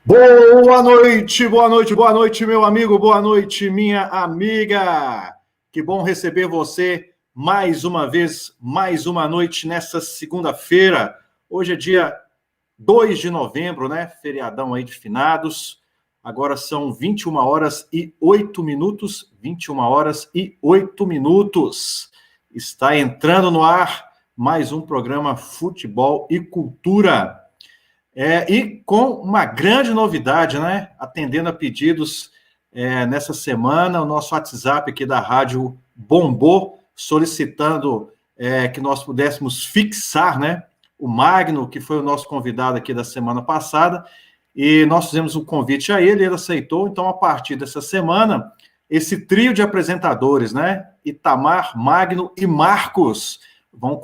Boa noite, boa noite, boa noite, meu amigo, boa noite, minha amiga. Que bom receber você mais uma vez, mais uma noite nessa segunda-feira. Hoje é dia 2 de novembro, né? Feriadão aí de finados. Agora são 21 horas e 8 minutos. 21 horas e 8 minutos. Está entrando no ar mais um programa Futebol e Cultura. E com uma grande novidade, né? Atendendo a pedidos nessa semana, o nosso WhatsApp aqui da rádio bombou, solicitando que nós pudéssemos fixar, né? O Magno, que foi o nosso convidado aqui da semana passada, e nós fizemos um convite a ele, ele aceitou. Então, a partir dessa semana, esse trio de apresentadores, né? Itamar, Magno e Marcos vão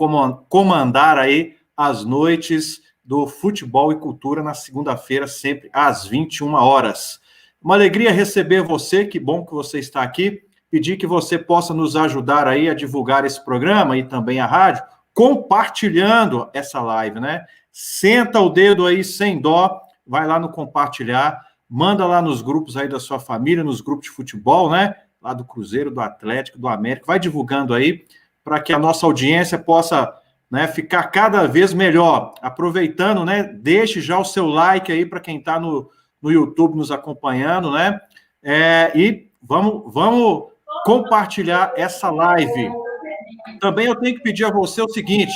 comandar aí as noites do Futebol e Cultura na segunda-feira, sempre às 21 horas. Uma alegria receber você, que bom que você está aqui. Pedir que você possa nos ajudar aí a divulgar esse programa e também a rádio, compartilhando essa live, né? Senta o dedo aí sem dó, vai lá no compartilhar, manda lá nos grupos aí da sua família, nos grupos de futebol, né? Lá do Cruzeiro, do Atlético, do América, vai divulgando aí para que a nossa audiência possa, né, ficar cada vez melhor. Aproveitando, né, deixe já o seu like aí para quem está no YouTube nos acompanhando, né? E vamos compartilhar essa live. Também eu tenho que pedir a você o seguinte,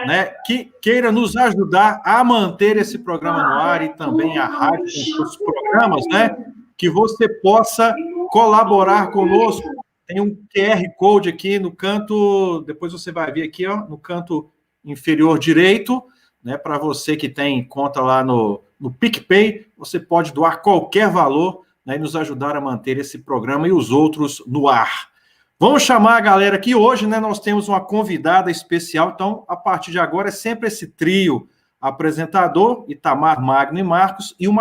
né, que queira nos ajudar a manter esse programa no ar e também a rádio com os programas, né, que você possa colaborar conosco. Tem um QR Code aqui no canto, depois você vai ver aqui, ó, no canto inferior direito, né, para você que tem conta lá no PicPay, você pode doar qualquer valor, né, e nos ajudar a manter esse programa e os outros no ar. Vamos chamar a galera aqui hoje, né? Nós temos uma convidada especial, então, a partir de agora, é sempre esse trio apresentador, Itamar, Magno e Marcos, e um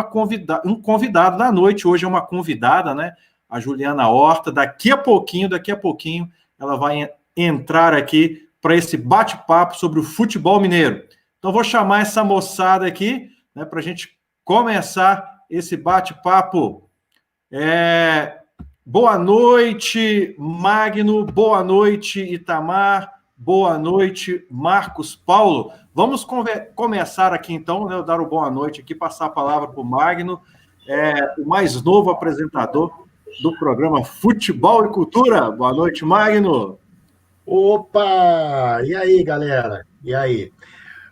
convidado da noite. Hoje é uma convidada, né? A Juliana Horta. Daqui a pouquinho, ela vai entrar aqui para esse bate-papo sobre o futebol mineiro. Então, vou chamar essa moçada aqui, né, para a gente começar esse bate-papo. Boa noite, Magno. Boa noite, Itamar. Boa noite, Marcos Paulo. Vamos começar aqui, então, né, dar o boa noite aqui, passar a palavra para o Magno, o mais novo apresentador do programa Futebol e Cultura. Boa noite, Magno. Opa! E aí, galera? E aí?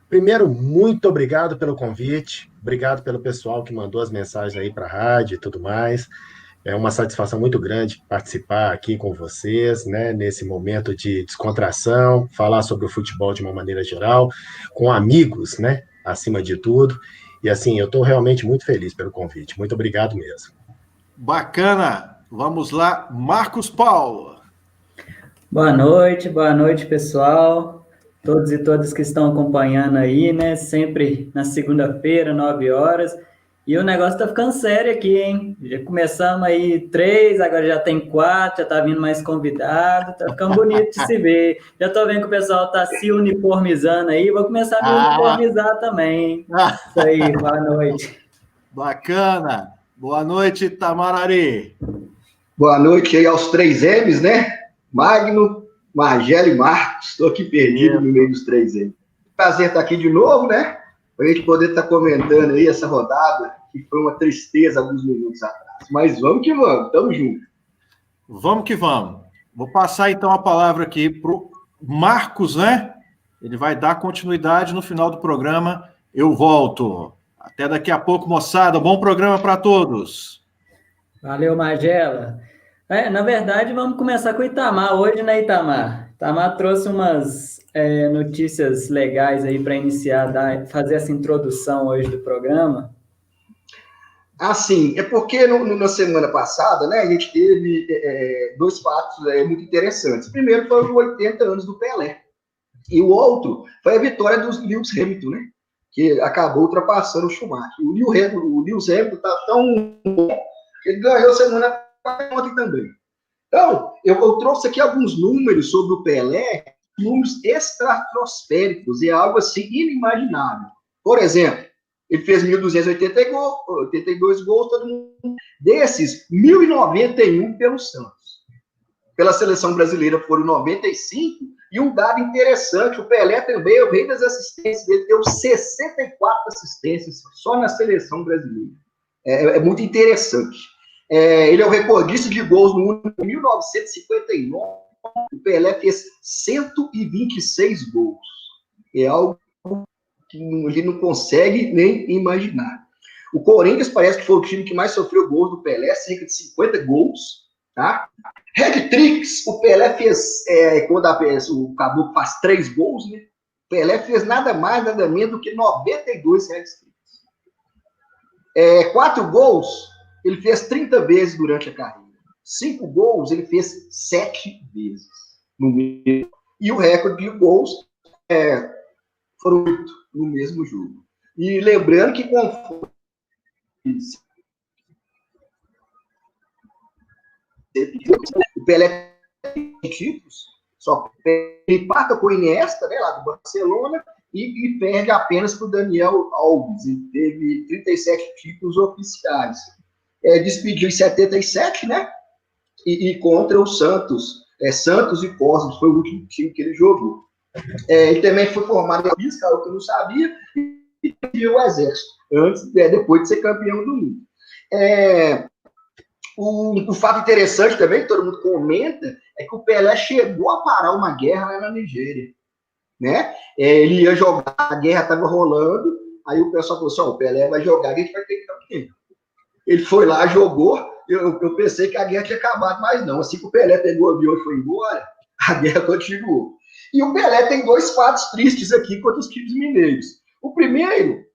Primeiro, muito obrigado pelo convite, obrigado pelo pessoal que mandou as mensagens aí para a rádio e tudo mais. É uma satisfação muito grande participar aqui com vocês, né, nesse momento de descontração, falar sobre o futebol de uma maneira geral, com amigos, né, acima de tudo. E assim, eu estou realmente muito feliz pelo convite. Muito obrigado mesmo. Bacana! Vamos lá, Marcos Paulo. Boa noite, pessoal. Todos e todas que estão acompanhando aí, né? Sempre na segunda-feira, 9 horas. E o negócio tá ficando sério aqui, hein? Já começamos aí 3, agora já tem 4, já tá vindo mais convidado. Tá ficando bonito de se ver. Já tô vendo que o pessoal tá se uniformizando aí. Vou começar a me uniformizar também. Isso aí, boa noite. Bacana. Boa noite, Tamarari. Boa noite aí aos 3 M's, né? Magno, Margelo e Marcos. Estou aqui perdido no meio dos 3 M's. Prazer estar aqui de novo, né? Para a gente poder estar comentando aí essa rodada, que foi uma tristeza alguns minutos atrás. Mas vamos que vamos, tamo junto. Vamos que vamos. Vou passar então a palavra aqui para o Marcos, né? Ele vai dar continuidade no final do programa. Eu volto. Até daqui a pouco, moçada. Bom programa para todos. Valeu, Magela. Na verdade, vamos começar com o Itamar hoje, né, Itamar? Itamar trouxe umas notícias legais aí para iniciar, fazer essa introdução hoje do programa. Assim, é porque na semana passada, né, a gente teve 2 fatos muito interessantes. O primeiro foi os 80 anos do Pelé. E o outro foi a vitória do Lewis Hamilton, né? Que acabou ultrapassando o Schumacher. O Lewis Hamilton está tão bom que ele ganhou semana ontem também. Então, eu trouxe aqui alguns números sobre o Pelé, números estratosféricos, e algo assim inimaginável. Por exemplo, Ele fez 1.282 gols, todo mundo. Desses, 1.091 pelo Santos. Pela seleção brasileira foram 95. E um dado interessante, o Pelé também, o rei das assistências, ele deu 64 assistências só na seleção brasileira. É muito interessante. Ele é o recordista de gols no ano de 1959. O Pelé fez 126 gols. É algo que ele não consegue nem imaginar. O Corinthians parece que foi o time que mais sofreu gols do Pelé, cerca de 50 gols. Tá? Hat-tricks, o Pelé fez, quando o Caboclo faz 3 gols, né? O Pelé fez nada mais, nada menos do que 92 hat-tricks. 4 gols, ele fez 30 vezes durante a carreira. 5 gols, ele fez 7 vezes. E o recorde de gols foram 8 no mesmo jogo. E lembrando que conforme o Pelé tem títulos, só empata com o Iniesta, né, lá do Barcelona, e perde apenas para o Daniel Alves. Ele teve 37 títulos oficiais. Despediu em 77, né? E contra o Santos. Santos e Cosmos foi o último time que ele jogou. Ele também foi formado em física, algo que eu não sabia, e pediu o Exército, depois de ser campeão do mundo. O fato interessante também, que todo mundo comenta, é que o Pelé chegou a parar uma guerra lá na Nigéria. Né? Ele ia jogar, a guerra estava rolando, aí o pessoal falou assim, o Pelé vai jogar, a gente vai ter que campeão. Ele foi lá, jogou, eu pensei que a guerra tinha acabado, mas não. Assim que o Pelé pegou o avião e foi embora, a guerra continuou. E o Pelé tem 2 fatos tristes aqui contra os times mineiros. O primeiro,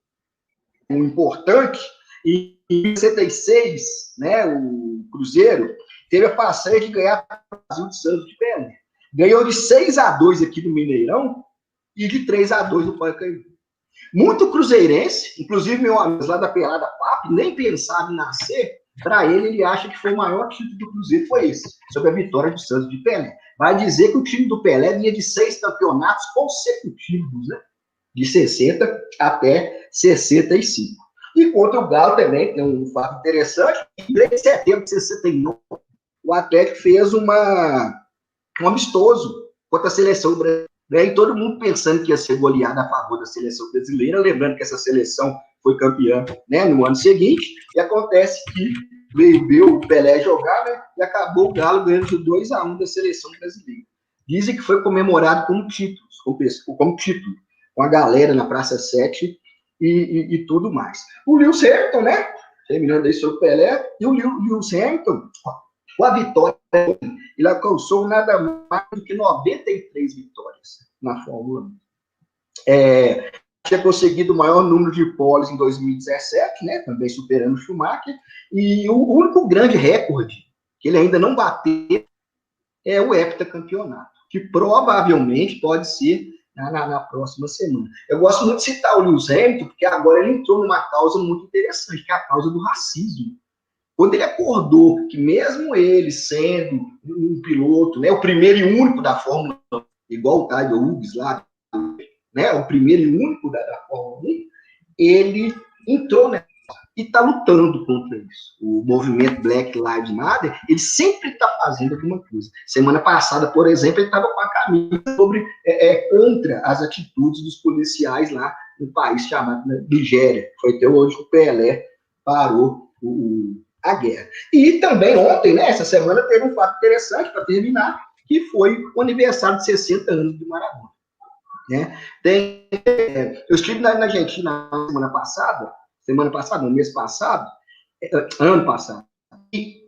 um importante, em 66, né, o Cruzeiro teve a façanha de ganhar o Brasil de Santos de Pelé. Ganhou de 6-2 aqui no Mineirão e de 3-2 no Pacaembu. Muito cruzeirense, inclusive meu amigo lá da Pelada Papo, nem pensava em nascer, para ele acha que foi o maior título do Cruzeiro, foi esse, sobre a vitória do Santos de Pelé. Vai dizer que o time do Pelé vinha de 6 campeonatos consecutivos, né? De 60 até 65. E contra o Galo também, tem um fato interessante, em 3 de setembro de 69, o Atlético fez um amistoso contra a seleção brasileira, e todo mundo pensando que ia ser goleada a favor da seleção brasileira, lembrando que essa seleção foi campeã, né, no ano seguinte, e acontece que veio ver o Pelé jogar, né, e acabou o Galo ganhando de 2-1 da seleção brasileira. Dizem que foi comemorado como título, com a galera na Praça 7 e tudo mais. O Lewis Hamilton, né, terminando aí sobre o Pelé, e o Lewis Hamilton, com a vitória, ele alcançou nada mais do que 93 vitórias na Fórmula 1. Tinha conseguido o maior número de poles em 2017, né, também superando o Schumacher, e o único grande recorde que ele ainda não bateu é o heptacampeonato, que provavelmente pode ser na próxima semana. Eu gosto muito de citar o Lewis Hamilton, porque agora ele entrou numa causa muito interessante, que é a causa do racismo. Quando ele acordou que mesmo ele sendo um piloto, né, o primeiro e único da Fórmula 1, igual o Tiger Woods lá, né, o primeiro e único da Fórmula 1, ele entrou, né, e está lutando contra isso. O movimento Black Lives Matter, ele sempre está fazendo alguma coisa. Semana passada, por exemplo, ele estava com a camisa sobre, contra as atitudes dos policiais lá no país chamado Nigéria. Foi até hoje que o Pelé parou a guerra. E também ontem, né, essa semana, teve um fato interessante para terminar, que foi o aniversário de 60 anos do Maradona. Né? Eu estive na Argentina ano passado, e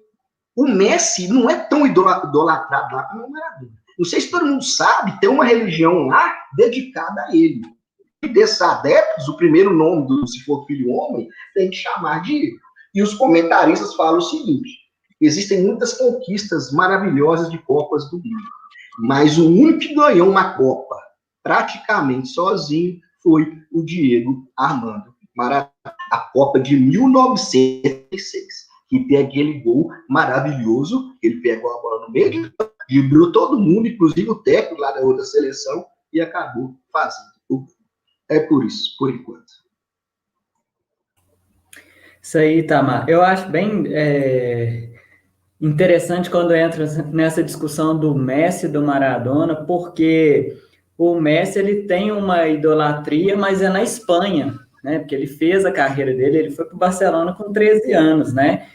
o Messi não é tão idolatrado lá como o Maradona. Não sei se todo mundo sabe, tem uma religião lá dedicada a ele. E desses adeptos, o primeiro nome do Se For Filho Homem, tem que chamar de ele. E os comentaristas falam o seguinte: existem muitas conquistas maravilhosas de Copas do Mundo, mas o único que ganhou uma Copa praticamente sozinho foi o Diego Armando Maradona, a Copa de 1906, que tem aquele gol maravilhoso, ele pegou a bola no meio, driblou todo mundo, inclusive o técnico lá da outra seleção, e acabou fazendo. É por isso, por enquanto. Isso aí, Tamar. Eu acho bem interessante quando entra nessa discussão do Messi e do Maradona, porque o Messi ele tem uma idolatria, mas é na Espanha, né? Porque ele fez a carreira dele, ele foi para o Barcelona com 13 anos, né?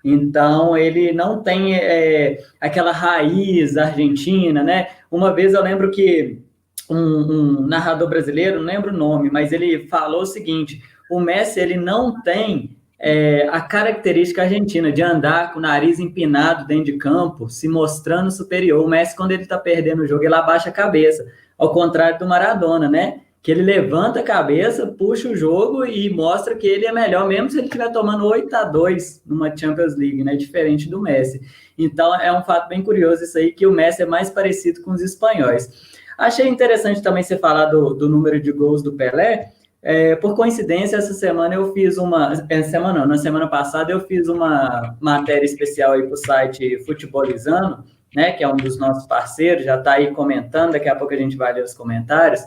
Então ele não tem aquela raiz argentina, né? Uma vez eu lembro que um narrador brasileiro, não lembro o nome, mas ele falou o seguinte: o Messi ele não tem a característica argentina de andar com o nariz empinado dentro de campo, se mostrando superior. O Messi, quando ele está perdendo o jogo, ele abaixa a cabeça, ao contrário do Maradona, né? Que ele levanta a cabeça, puxa o jogo e mostra que ele é melhor, mesmo se ele estiver tomando 8-2 numa Champions League, né? Diferente do Messi. Então, é um fato bem curioso isso aí, que o Messi é mais parecido com os espanhóis. Achei interessante também você falar do número de gols do Pelé. Por coincidência, essa semana eu fiz na semana passada eu fiz uma matéria especial aí para o site Futebolizando, né, que é um dos nossos parceiros, já está aí comentando, daqui a pouco a gente vai ler os comentários.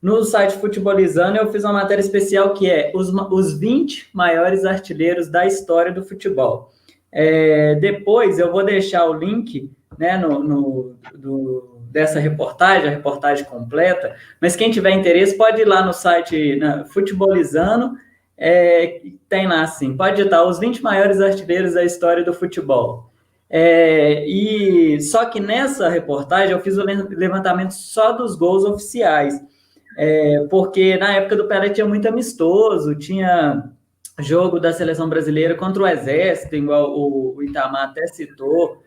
No site Futebolizando eu fiz uma matéria especial que é os 20 maiores artilheiros da história do futebol. Depois eu vou deixar o link, né, dessa reportagem, a reportagem completa, mas quem tiver interesse pode ir lá no site Futebolizando, tem lá assim, pode digitar os 20 maiores artilheiros da história do futebol. E só que nessa reportagem eu fiz o levantamento só dos gols oficiais, porque na época do Pelé tinha muito amistoso, tinha jogo da seleção brasileira contra o Exército, igual o Itamar até citou,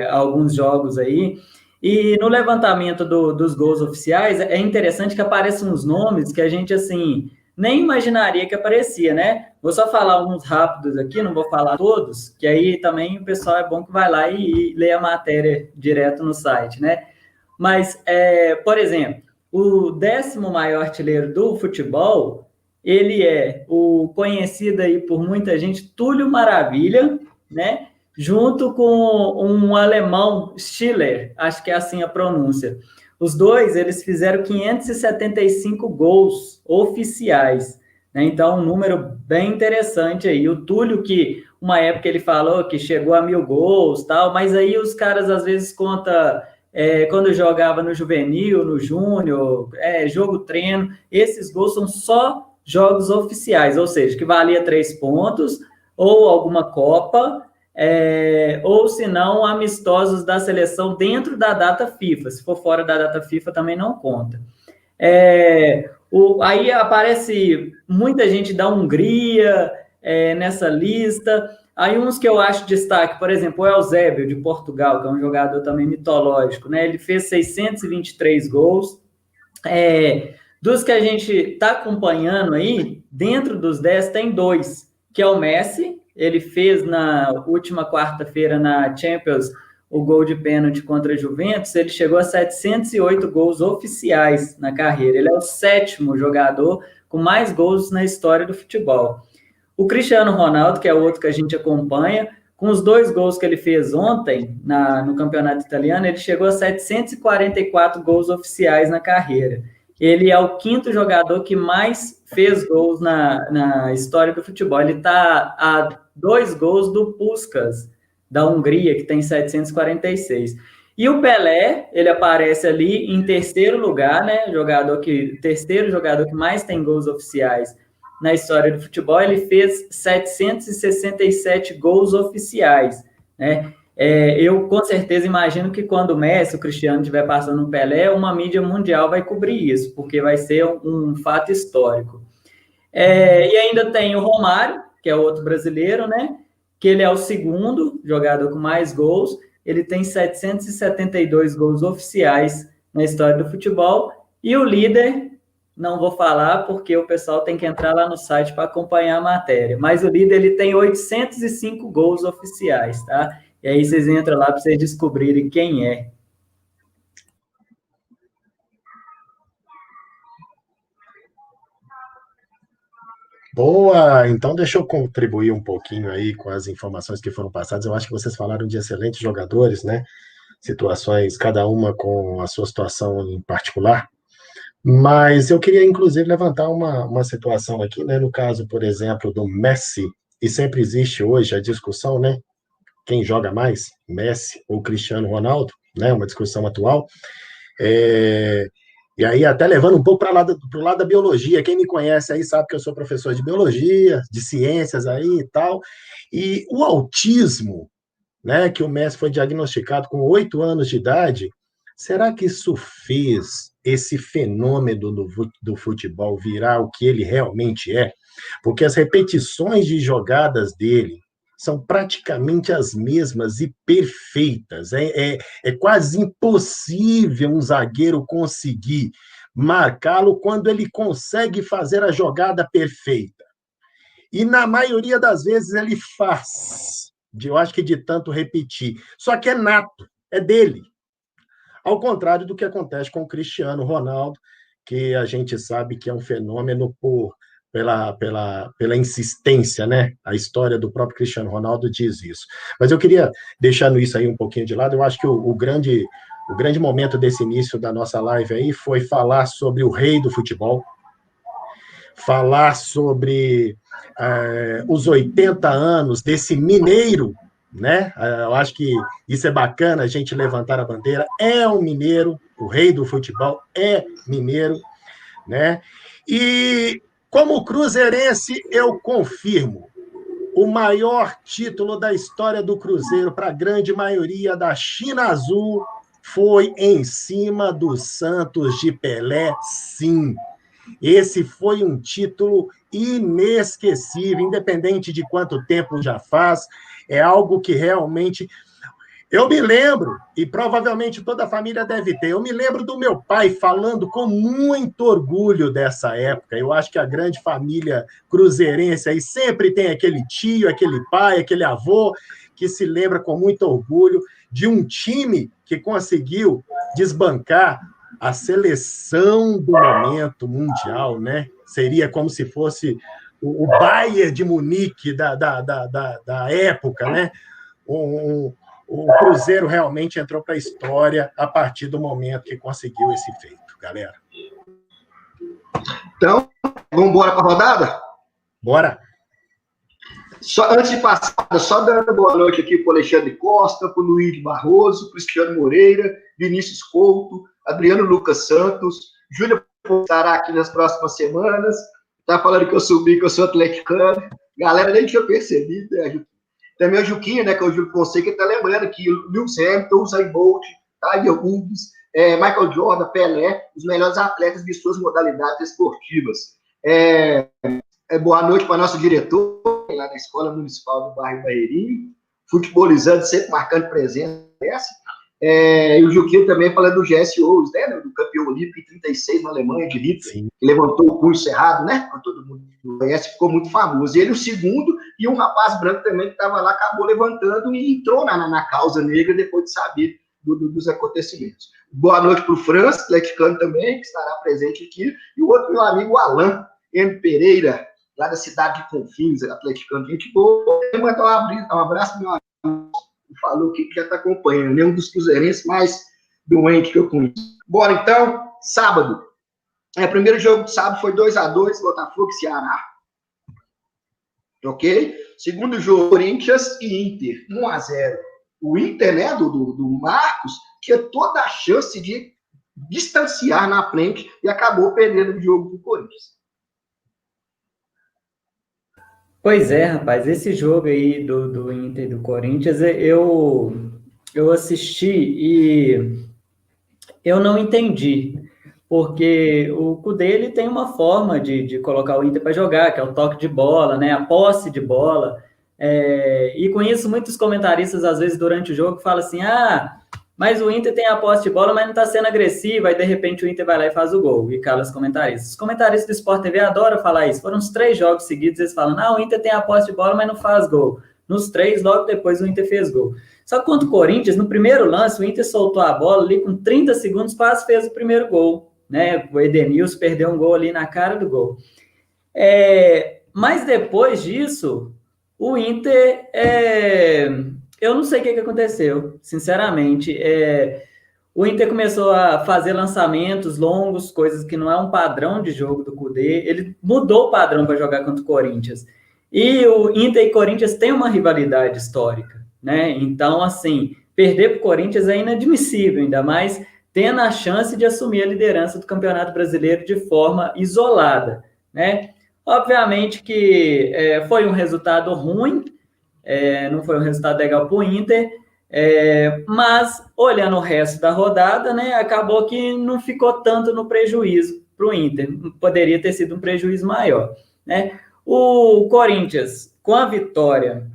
alguns jogos aí. E no levantamento dos gols oficiais, é interessante que apareçam uns nomes que a gente, assim, nem imaginaria que aparecia, né? Vou só falar uns rápidos aqui, não vou falar todos, que aí também o pessoal é bom que vai lá e lê a matéria direto no site, né? Mas, por exemplo, o 10º maior artilheiro do futebol, ele é o conhecido aí por muita gente, Túlio Maravilha, né? Junto com um alemão, Stiller, acho que é assim a pronúncia. Os dois, eles fizeram 575 gols oficiais, né? Então, um número bem interessante aí. O Túlio, que uma época ele falou que chegou a 1.000 gols, tal, mas aí os caras às vezes contam quando jogava no juvenil, no júnior, jogo treino, esses gols são só jogos oficiais, ou seja, que valia 3 pontos, ou alguma Copa, ou se não, amistosos da seleção dentro da data FIFA. Se for fora da data FIFA, também não conta. Aí aparece muita gente da Hungria nessa lista. Aí uns que eu acho destaque, por exemplo, o Eusébio, de Portugal, que é um jogador também mitológico, né? Ele fez 623 gols. Dos que a gente está acompanhando aí, dentro dos 10 tem 2, que é o Messi. Ele fez na última quarta-feira na Champions o gol de pênalti contra a Juventus. Ele chegou a 708 gols oficiais na carreira. Ele é o 7º jogador com mais gols na história do futebol. O Cristiano Ronaldo, que é o outro que a gente acompanha, com os 2 gols que ele fez ontem no campeonato italiano, ele chegou a 744 gols oficiais na carreira. Ele é o 5º jogador que mais fez gols na história do futebol. Ele está a 2 gols do Puskás, da Hungria, que tem 746. E o Pelé, ele aparece ali em 3º lugar, né? Terceiro jogador que mais tem gols oficiais na história do futebol. Ele fez 767 gols oficiais, né? Eu com certeza imagino que quando o Messi, o Cristiano estiver passando o Pelé, uma mídia mundial vai cobrir isso, porque vai ser um fato histórico. E ainda tem o Romário, que é outro brasileiro, né? Que ele é o 2º jogador com mais gols. Ele tem 772 gols oficiais na história do futebol. E o líder, não vou falar, porque o pessoal tem que entrar lá no site para acompanhar a matéria. Mas o líder, ele tem 805 gols oficiais, tá? E aí vocês entram lá para vocês descobrirem quem é. Boa! Então, deixa eu contribuir um pouquinho aí com as informações que foram passadas. Eu acho que vocês falaram de excelentes jogadores, né? Situações, cada uma com a sua situação em particular. Mas eu queria, inclusive, levantar uma situação aqui, né? No caso, por exemplo, do Messi, e sempre existe hoje a discussão, né? Quem joga mais, Messi ou Cristiano Ronaldo, né? Uma discussão atual. E aí, até levando um pouco para o lado da biologia. Quem me conhece aí sabe que eu sou professor de biologia, de ciências aí e tal. E o autismo, né? Que o Messi foi diagnosticado com 8 anos de idade. Será que isso fez esse fenômeno do futebol virar o que ele realmente é? Porque as repetições de jogadas dele são praticamente as mesmas e perfeitas. É quase impossível um zagueiro conseguir marcá-lo quando ele consegue fazer a jogada perfeita. E na maioria das vezes ele faz, eu acho que de tanto repetir. Só que é nato, é dele. Ao contrário do que acontece com o Cristiano Ronaldo, que a gente sabe que é um fenômeno pela insistência, né? A história do próprio Cristiano Ronaldo diz isso. Mas eu queria, deixando isso aí um pouquinho de lado, eu acho que o grande momento desse início da nossa live aí foi falar sobre o rei do futebol, falar sobre os 80 anos desse mineiro, né? Eu acho que isso é bacana, a gente levantar a bandeira. É um mineiro, o rei do futebol é mineiro, né? E como cruzeirense, eu confirmo, o maior título da história do Cruzeiro para a grande maioria da China Azul foi em cima do Santos de Pelé, sim. Esse foi um título inesquecível, independente de quanto tempo já faz, é algo que realmente... Eu me lembro, e provavelmente toda a família deve ter, eu me lembro do meu pai falando com muito orgulho dessa época. Eu acho que a grande família cruzeirense aí sempre tem aquele tio, aquele pai, aquele avô, que se lembra com muito orgulho de um time que conseguiu desbancar a seleção do momento mundial, né? Seria como se fosse o Bayern de Munique da época, né? O Cruzeiro realmente entrou para a história a partir do momento que conseguiu esse feito, galera. Então, vamos embora para a rodada? Bora! Só, antes de passar, só dando boa noite aqui para o Alexandre Costa, para o Luiz Barroso, Cristiano Moreira, Vinícius Couto, Adriano Lucas Santos, Júlia estará aqui nas próximas semanas. Tá falando que eu subi, que eu sou atleticano. Galera, nem tinha percebido, né? Também o Juquinha, né, que é o Júlio Fonseca, está lembrando que Lewis Hamilton, Usain Bolt, Tiger Woods, Michael Jordan, Pelé, os melhores atletas de suas modalidades esportivas. Boa noite para nosso diretor, lá na Escola Municipal do Bairro Barreirinho, futebolizando, sempre marcando presença. E o Juquinho também falando do GS Owens, né, do campeão olímpico em 36 na Alemanha, de Hitler, que levantou o punho cerrado, né, que todo mundo conhece, ficou muito famoso. E ele, o segundo, e um rapaz branco também que estava lá, acabou levantando e entrou na causa negra depois de saber dos acontecimentos. Boa noite para o Franz, atleticano também, que estará presente aqui, e o outro meu amigo Alain M. Pereira, lá da cidade de Confins, atleticano, gente boa. Eu vou mandar um abraço para meu amigo, falou que já está acompanhando, né? Um dos cruzeirenses mais doentes que eu conheço. Bora, então, sábado. O primeiro jogo de sábado foi 2-2, Botafogo e Ceará. Ok? Segundo jogo, Corinthians e Inter, 1-0. O Inter, né, do Marcos, tinha toda a chance de distanciar na frente e acabou perdendo o jogo do Corinthians. Pois é, rapaz, esse jogo aí do Inter e do Corinthians, eu assisti e eu não entendi, porque o Cudê, ele tem uma forma de colocar o Inter para jogar, que é o toque de bola, né, a posse de bola, e conheço muitos comentaristas, às vezes, durante o jogo, que falam assim, mas o Inter tem a posse de bola, mas não está sendo agressivo, aí de repente o Inter vai lá e faz o gol, e cala os comentaristas. Os comentaristas do Sport TV adoram falar isso. Foram uns 3 jogos seguidos, eles falam, o Inter tem a posse de bola, mas não faz gol. Nos 3, logo depois o Inter fez gol. Só que contra o Corinthians, no primeiro lance, o Inter soltou a bola ali com 30 segundos, quase fez o primeiro gol, né? O Edenilson perdeu um gol ali na cara do gol. Mas depois disso, o Inter... eu não sei o que aconteceu, sinceramente. o Inter começou a fazer lançamentos longos, coisas que não é um padrão de jogo do Kudê. Ele mudou o padrão para jogar contra o Corinthians. E o Inter e Corinthians têm uma rivalidade histórica, né? Então, assim, perder para o Corinthians é inadmissível, ainda mais tendo a chance de assumir a liderança do Campeonato Brasileiro de forma isolada, né? Obviamente que foi um resultado ruim, não foi um resultado legal para o Inter, mas olhando o resto da rodada, né, acabou que não ficou tanto no prejuízo para o Inter, poderia ter sido um prejuízo maior, né? O Corinthians, com a vitória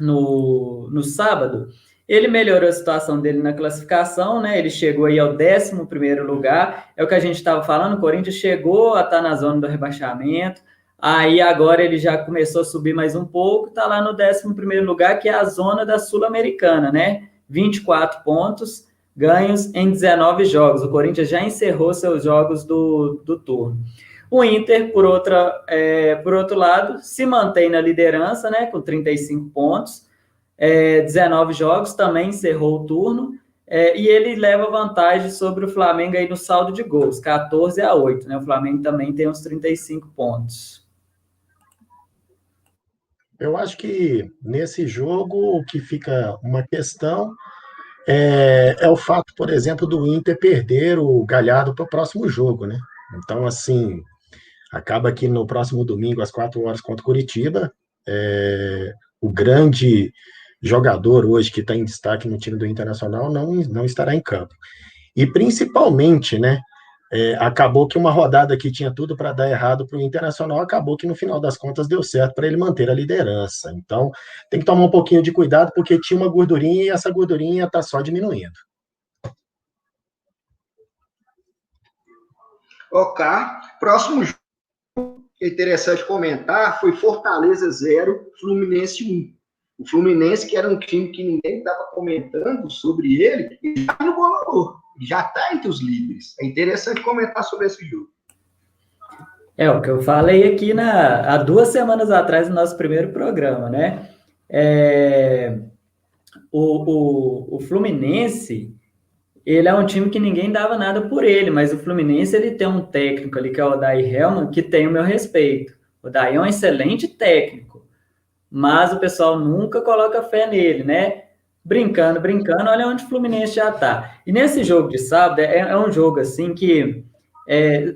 no sábado, ele melhorou a situação dele na classificação, né? Ele chegou aí ao 11º lugar, é o que a gente estava falando, o Corinthians chegou a estar na zona do rebaixamento, aí agora ele já começou a subir mais um pouco, está lá no 11º lugar, que é a zona da Sul-Americana, né? 24 pontos ganhos em 19 jogos. O Corinthians já encerrou seus jogos do turno. O Inter, por outro lado, se mantém na liderança, né? Com 35 pontos, 19 jogos, também encerrou o turno, e ele leva vantagem sobre o Flamengo aí no saldo de gols, 14-8, né? O Flamengo também tem uns 35 pontos. Eu acho que nesse jogo o que fica uma questão é o fato, por exemplo, do Inter perder o Galhardo para o próximo jogo, né? Então, assim, acaba que no próximo domingo, às 4 horas, contra o Curitiba, o grande jogador hoje que está em destaque no time do Internacional não estará em campo. E principalmente, né? Acabou que uma rodada que tinha tudo para dar errado para o Internacional, acabou que no final das contas deu certo para ele manter a liderança. Então, tem que tomar um pouquinho de cuidado, porque tinha uma gordurinha e essa gordurinha está só diminuindo. Ok. Próximo jogo, que é interessante comentar, foi Fortaleza 0, Fluminense 1. O Fluminense, que era um time que ninguém estava comentando sobre ele, e já no goleador. Já está entre os líderes. É interessante comentar sobre esse jogo. O que eu falei aqui há 2 semanas atrás no nosso primeiro programa, né? O Fluminense, ele é um time que ninguém dava nada por ele, mas o Fluminense, ele tem um técnico ali, que é o Odair Hellmann, que tem o meu respeito. O Odair é um excelente técnico, mas o pessoal nunca coloca fé nele, né? Brincando, olha onde o Fluminense já tá. E nesse jogo de sábado, é um jogo assim que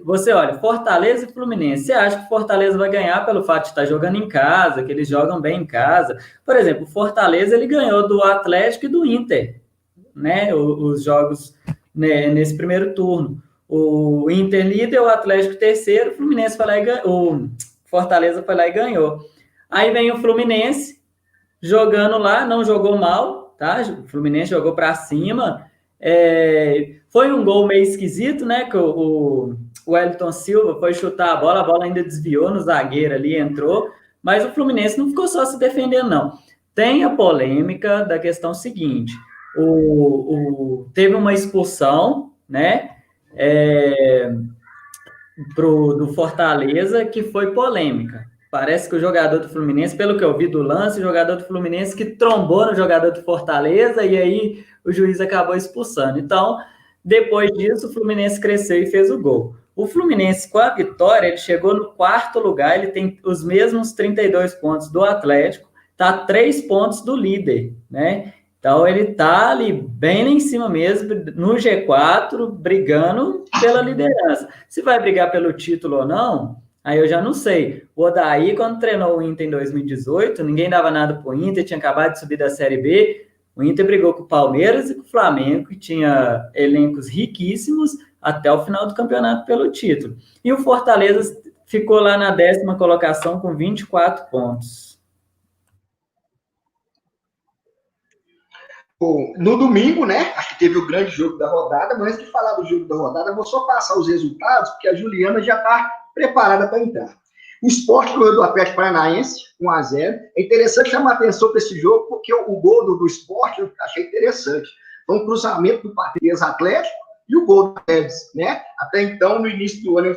você olha, Fortaleza e Fluminense, você acha que o Fortaleza vai ganhar pelo fato de estar jogando em casa, que eles jogam bem em casa. Por exemplo, o Fortaleza, ele ganhou do Atlético e do Inter, né? Os jogos, né, nesse primeiro turno. O Inter líder, o Atlético terceiro, o Fluminense foi lá e ganhou, o Fortaleza foi lá e ganhou. Aí vem o Fluminense jogando lá, não jogou mal, tá? O Fluminense jogou para cima. Foi um gol meio esquisito, né? Que o Wellington Silva foi chutar a bola ainda desviou no zagueiro ali, entrou. Mas o Fluminense não ficou só se defendendo, não. Tem a polêmica da questão seguinte: teve uma expulsão, né? Do Fortaleza, que foi polêmica. Parece que o jogador do Fluminense, pelo que eu vi do lance, o jogador do Fluminense que trombou no jogador do Fortaleza, e aí o juiz acabou expulsando. Então, depois disso, o Fluminense cresceu e fez o gol. O Fluminense, com a vitória, ele chegou no 4º lugar, ele tem os mesmos 32 pontos do Atlético, está a 3 pontos do líder, né? Então, ele está ali bem lá em cima mesmo, no G4, brigando pela liderança. Se vai brigar pelo título ou não, aí eu já não sei. O Odair, quando treinou o Inter em 2018, ninguém dava nada para o Inter, tinha acabado de subir da Série B. O Inter brigou com o Palmeiras e com o Flamengo, que tinha elencos riquíssimos até o final do campeonato pelo título. E o Fortaleza ficou lá na 10ª colocação com 24 pontos. Bom, no domingo, né? Acho que teve o grande jogo da rodada, mas antes de falar do jogo da rodada, eu vou só passar os resultados, porque a Juliana já está preparada para entrar. O Sport ganhou do Atlético Paranaense, 1-0. É interessante chamar a atenção para esse jogo, porque o gol do Sport eu achei interessante. Foi um cruzamento do Patrias Atlético e o gol do Neves, né? Até então, no início do ano,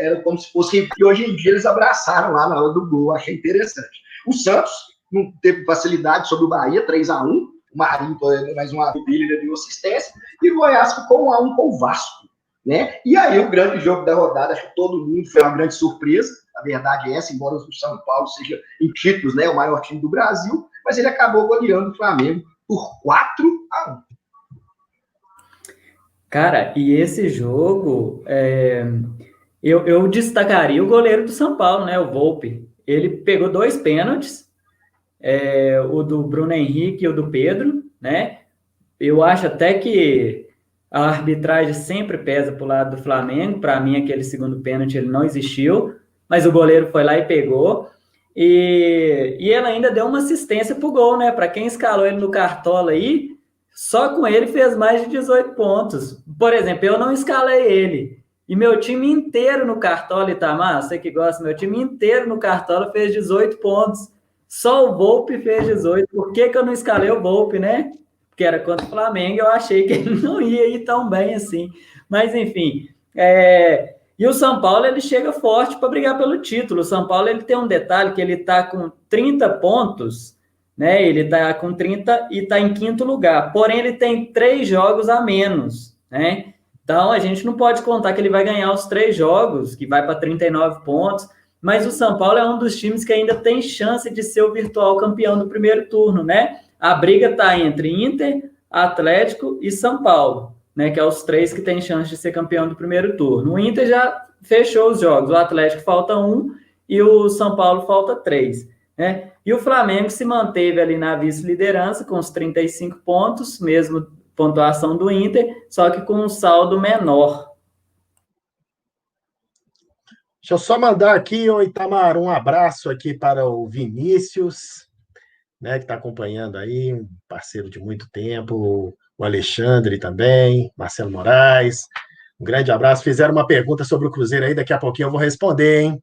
era como se fosse... E hoje em dia eles abraçaram lá na hora do gol, achei interessante. O Santos não teve facilidade sobre o Bahia, 3-1. Marinho, mais uma brilha de assistência, e o Goiás ficou 1-1 com o Vasco, né? E aí o grande jogo da rodada, acho que todo mundo foi uma grande surpresa, a verdade é essa, embora o São Paulo seja em títulos, né, o maior time do Brasil, mas ele acabou goleando o Flamengo por 4-1. Cara, e esse jogo, eu destacaria o goleiro do São Paulo, né, o Volpi. Ele pegou 2 pênaltis, o do Bruno Henrique e o do Pedro, né? Eu acho até que a arbitragem sempre pesa para o lado do Flamengo. Para mim, aquele segundo pênalti ele não existiu, mas o goleiro foi lá e pegou. E ele ainda deu uma assistência para o gol, né? Para quem escalou ele no Cartola aí, só com ele fez mais de 18 pontos. Por exemplo, eu não escalei ele. E meu time inteiro no Cartola, Itamar, você que gosta, meu time inteiro no Cartola fez 18 pontos. Só o Volpi fez 18. Por que eu não escalei o Volpi, né? Porque era contra o Flamengo, eu achei que ele não ia ir tão bem assim. Mas, enfim. E o São Paulo, ele chega forte para brigar pelo título. O São Paulo, ele tem um detalhe que ele está com 30 pontos, né? Ele está com 30 e está em 5º lugar. Porém, ele tem 3 jogos a menos, né? Então, a gente não pode contar que ele vai ganhar os 3 jogos, que vai para 39 pontos. Mas o São Paulo é um dos times que ainda tem chance de ser o virtual campeão do primeiro turno, né? A briga está entre Inter, Atlético e São Paulo, né? Que é os 3 que têm chance de ser campeão do primeiro turno. O Inter já fechou os jogos, o Atlético falta 1 e o São Paulo falta 3, né? E o Flamengo se manteve ali na vice-liderança com os 35 pontos, mesmo pontuação do Inter, só que com um saldo menor. Deixa eu só mandar aqui, Itamar, um abraço aqui para o Vinícius, né, que está acompanhando aí, um parceiro de muito tempo, o Alexandre também, Marcelo Moraes, um grande abraço. Fizeram uma pergunta sobre o Cruzeiro aí, daqui a pouquinho eu vou responder, hein?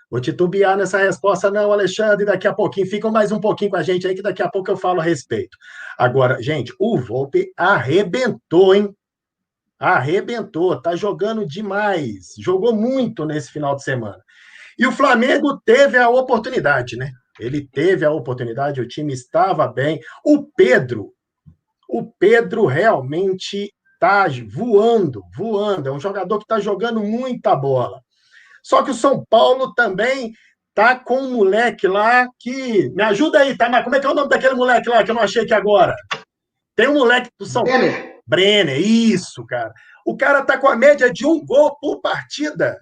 Vou titubear nessa resposta não, Alexandre, daqui a pouquinho, ficam mais um pouquinho com a gente aí, que daqui a pouco eu falo a respeito. Agora, gente, o Volpi arrebentou, hein? Arrebentou, tá jogando demais, jogou muito nesse final de semana. E o Flamengo teve a oportunidade, né? Ele teve a oportunidade, o time estava bem. O Pedro realmente está voando. É um jogador que está jogando muita bola. Só que o São Paulo também tá com um moleque lá que... Me ajuda aí, tá? Mas como é que é o nome daquele moleque lá que eu não achei aqui agora? Tem um moleque do São Paulo. Brenner, isso, cara. O cara tá com a média de 1 gol por partida.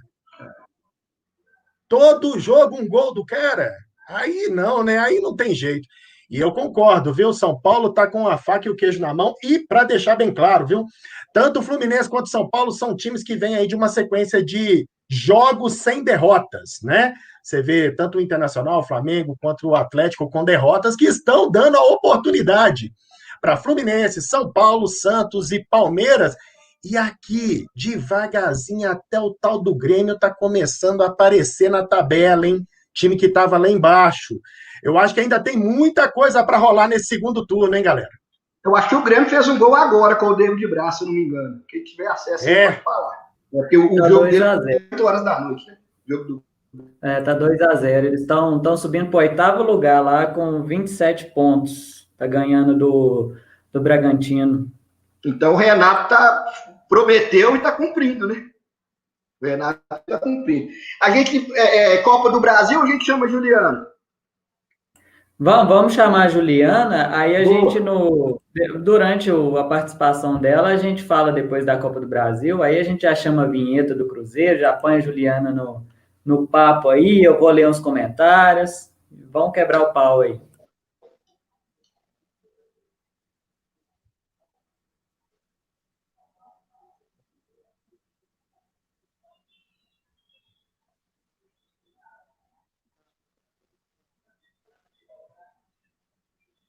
Todo jogo, 1 gol do cara. Aí não, né? Aí não tem jeito. E eu concordo, viu? O São Paulo tá com a faca e o queijo na mão. E, para deixar bem claro, viu? Tanto o Fluminense quanto o São Paulo são times que vêm aí de uma sequência de jogos sem derrotas, né? Você vê tanto o Internacional, o Flamengo, quanto o Atlético com derrotas que estão dando a oportunidade para Fluminense, São Paulo, Santos e Palmeiras. E aqui, devagarzinho, até o tal do Grêmio está começando a aparecer na tabela, hein? Time que estava lá embaixo. Eu acho que ainda tem muita coisa para rolar nesse segundo turno, hein, galera? Eu acho que o Grêmio fez um gol agora com o David Braz, se não me engano. Quem tiver acesso aí pode falar. Porque o jogo dele é 8 horas da noite, né? O jogo do... Tá 2-0. Eles estão subindo para o 8º lugar lá com 27 pontos. Tá ganhando do Bragantino. Então o Renato prometeu e está cumprindo, né? O Renato está cumprindo. A gente, Copa do Brasil, a gente chama Juliano. Vamos chamar a Juliana, aí a gente, durante a participação dela, a gente fala depois da Copa do Brasil, aí a gente já chama a vinheta do Cruzeiro, já põe a Juliana no papo aí, eu vou ler uns comentários, vamos quebrar o pau aí.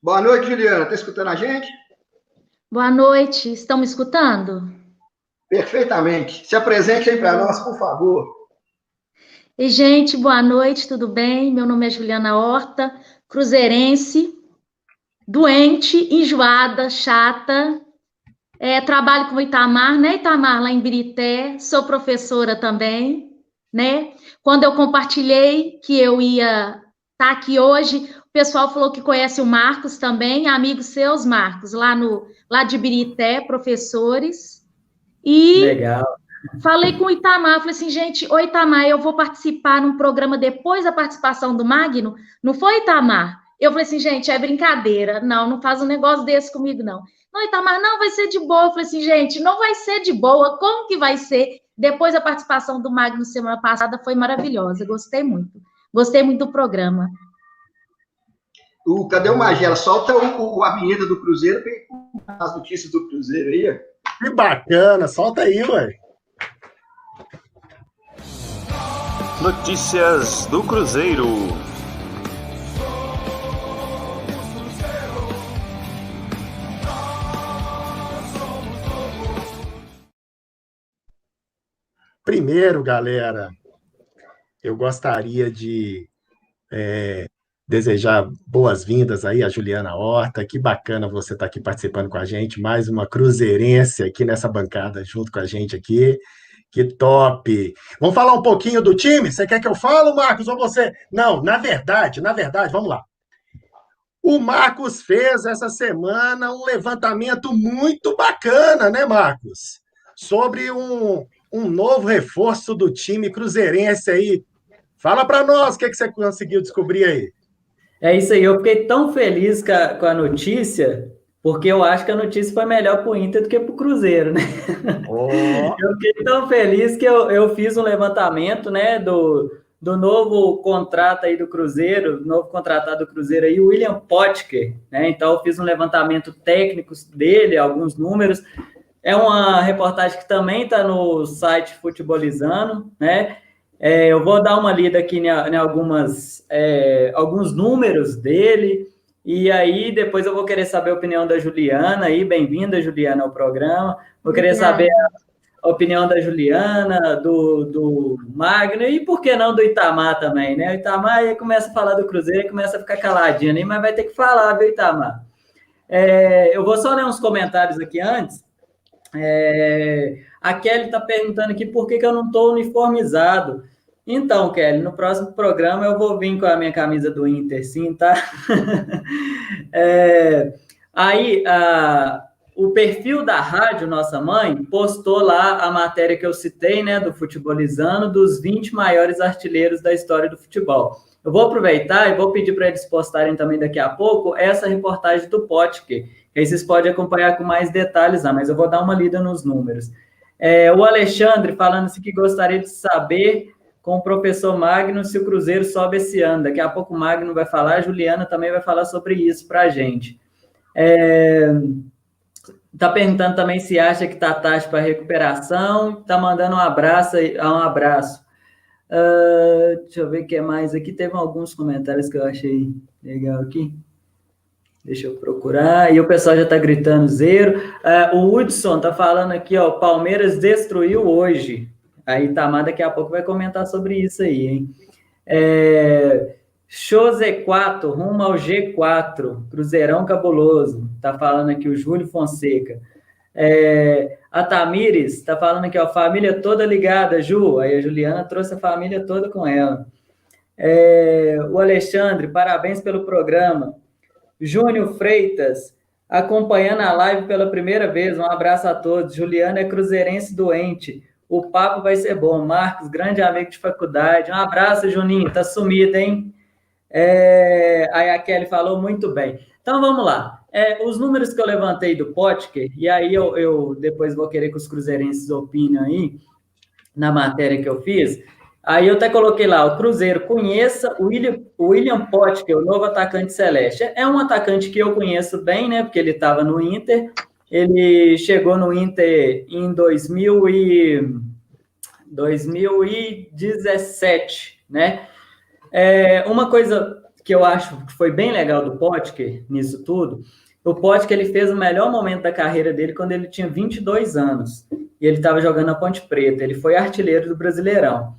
Boa noite, Juliana. Está escutando a gente? Boa noite. Estão me escutando? Perfeitamente. Se apresente aí para nós, por favor. E, gente, boa noite, tudo bem? Meu nome é Juliana Horta, cruzeirense, doente, enjoada, chata. Trabalho com o Itamar, né, Itamar, lá em Birité. Sou professora também, né? Quando eu compartilhei que eu ia estar aqui hoje, pessoal falou que conhece o Marcos também, amigos seus, Marcos, lá de Birité, professores. E Legal. falei com o Itamar, falei assim, gente, ô Itamar, eu vou participar num programa depois da participação do Magno. Não foi, Itamar? Eu falei assim, gente, é brincadeira. Não faz um negócio desse comigo, não. Não, Itamar, não, vai ser de boa. Eu falei assim, gente, não vai ser de boa. Como que vai ser? Depois da participação do Magno semana passada foi maravilhosa. Gostei muito. Gostei muito do programa. Cadê o Magela? Solta a vinheta do Cruzeiro para as notícias do Cruzeiro aí. Que bacana, solta aí, ué. Notícias do Cruzeiro. Primeiro, galera, eu gostaria de desejar boas-vindas aí a Juliana Horta. Que bacana você estar aqui participando com a gente. Mais uma cruzeirense aqui nessa bancada junto com a gente aqui. Que top! Vamos falar um pouquinho do time? Você quer que eu fale, Marcos, ou você? Não, na verdade, vamos lá. O Marcos fez essa semana um levantamento muito bacana, né, Marcos? Sobre um novo reforço do time cruzeirense aí. Fala para nós o que você conseguiu descobrir aí. É isso aí, eu fiquei tão feliz com a notícia, porque eu acho que a notícia foi melhor para o Inter do que para o Cruzeiro, né? Oh. Eu fiquei tão feliz que eu fiz um levantamento, né, do novo contrato aí do Cruzeiro, novo contratado do Cruzeiro aí, o William Potker, né? Então eu fiz um levantamento técnico dele, alguns números. É uma reportagem que também está no site Futebolizando, né? Eu vou dar uma lida aqui em alguns números dele, e aí depois eu vou querer saber a opinião da Juliana, aí, bem-vinda, Juliana, ao programa. Vou querer saber a opinião da Juliana, do Magno, e por que não do Itamar também, né? O Itamar aí começa a falar do Cruzeiro e começa a ficar caladinho, né? Mas vai ter que falar, viu, Itamar? Eu vou só ler uns comentários aqui antes. A Kelly está perguntando aqui por que eu não estou uniformizado. Então, Kelly, no próximo programa eu vou vir com a minha camisa do Inter, sim, tá? O perfil da rádio Nossa Mãe postou lá a matéria que eu citei, né, do Futebolizando, dos 20 maiores artilheiros da história do futebol. Eu vou aproveitar e vou pedir para eles postarem também daqui a pouco essa reportagem do Potker, que aí vocês podem acompanhar com mais detalhes lá, mas eu vou dar uma lida nos números. O Alexandre falando assim que gostaria de saber com o professor Magno se o Cruzeiro sobe esse ano. Daqui a pouco o Magno vai falar, a Juliana também vai falar sobre isso para a gente. Está perguntando também se acha que está taxa para recuperação, está mandando um abraço. Deixa eu ver o que mais aqui. Teve alguns comentários que eu achei legal aqui. Deixa eu procurar. E o pessoal já está gritando zero. O Hudson está falando aqui, ó, Palmeiras destruiu hoje. Aí Itamar daqui a pouco vai comentar sobre isso aí, hein? Z4, rumo ao G4, Cruzeirão cabuloso. Tá falando aqui o Júlio Fonseca. A Tamires tá falando aqui, ó, família toda ligada, Ju. Aí a Juliana trouxe a família toda com ela. O Alexandre, parabéns pelo programa. Júnior Freitas, acompanhando a live pela primeira vez. Um abraço a todos. Juliana é cruzeirense doente. O papo vai ser bom. Marcos, grande amigo de faculdade. Um abraço, Juninho. Tá sumido, hein? Aí a Kelly falou muito bem. Então, vamos lá. Os números que eu levantei do Potker, e aí eu depois vou querer que os cruzeirenses opinem aí, na matéria que eu fiz. Aí eu até coloquei lá, o Cruzeiro conheça o William Potker, o novo atacante celeste. É um atacante que eu conheço bem, né? Porque ele estava no Inter. Ele chegou no Inter em 2017, né? Uma coisa que eu acho que foi bem legal do Potker nisso tudo, o Potker ele fez o melhor momento da carreira dele quando ele tinha 22 anos. E ele estava jogando na Ponte Preta. Ele foi artilheiro do Brasileirão.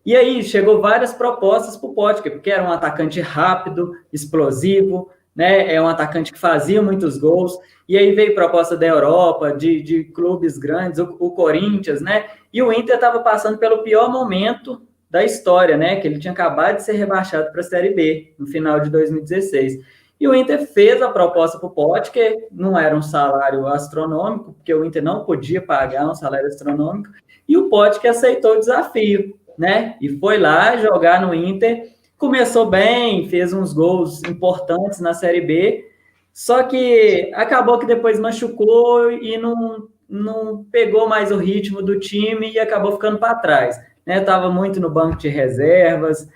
E aí chegou várias propostas para o Potker, porque era um atacante rápido, explosivo, né? Um atacante que fazia muitos gols. E aí veio proposta da Europa, de clubes grandes, o Corinthians, né? E o Inter estava passando pelo pior momento da história, né? Que ele tinha acabado de ser rebaixado para a Série B no final de 2016. E o Inter fez a proposta para o Potker, não era um salário astronômico, porque o Inter não podia pagar um salário astronômico, e o Potker aceitou o desafio, né? E foi lá jogar no Inter, começou bem, fez uns gols importantes na Série B, só que acabou que depois machucou e não pegou mais o ritmo do time e acabou ficando para trás. Estava muito no banco de reservas,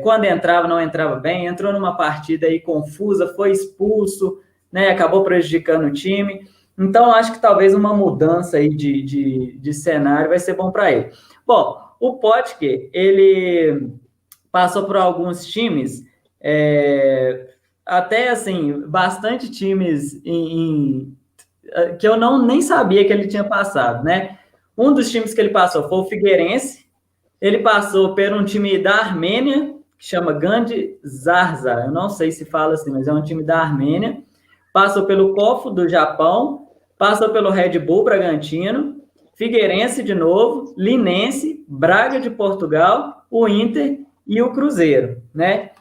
quando entrava, não entrava bem, entrou numa partida aí confusa, foi expulso, né, acabou prejudicando o time. Então, acho que talvez uma mudança aí de cenário vai ser bom para ele. Bom, o Potker, ele passou por alguns times, até assim, bastante times que eu nem sabia que ele tinha passado, né? Um dos times que ele passou foi o Figueirense, ele passou por um time da Armênia, que chama Gandhi Zarza, eu não sei se fala assim, mas é um time da Armênia, passou pelo Kofu do Japão, passou pelo Red Bull Bragantino, Figueirense de novo, Linense, Braga de Portugal, o Inter e o Cruzeiro, né?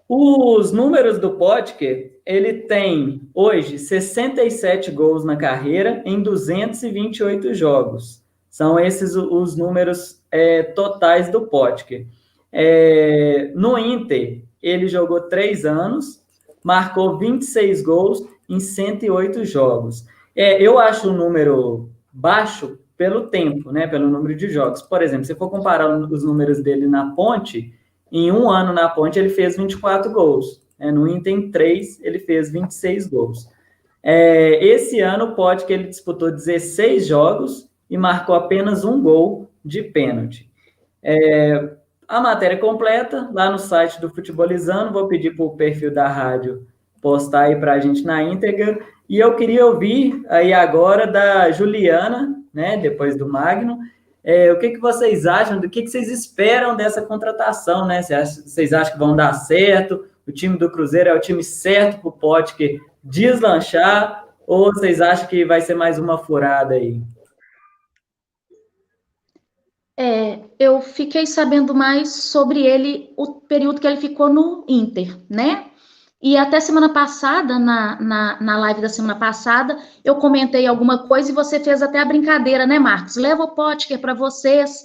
Os números do Potker, ele tem hoje 67 gols na carreira em 228 jogos. São esses os números totais do Potker. No Inter, ele jogou 3 anos, marcou 26 gols em 108 jogos. Eu acho o número baixo pelo tempo, né? Pelo número de jogos. Por exemplo, se for comparar os números dele na Ponte, em um ano na Ponte ele fez 24 gols. No Inter, em 3, ele fez 26 gols. Esse ano, o Potker, ele disputou 16 jogos e marcou apenas 1 gol de pênalti. A matéria completa, lá no site do Futebolizando, vou pedir para o perfil da rádio postar aí para a gente na íntegra, e eu queria ouvir aí agora da Juliana, né, depois do Magno, o que vocês acham, do que vocês esperam dessa contratação, né? Vocês acham que vão dar certo? O time do Cruzeiro é o time certo para o Potker deslanchar? Ou vocês acham que vai ser mais uma furada aí? Eu fiquei sabendo mais sobre ele, o período que ele ficou no Inter, né? E até semana passada, na live da semana passada, eu comentei alguma coisa e você fez até a brincadeira, né, Marcos? Leva o Potker para vocês.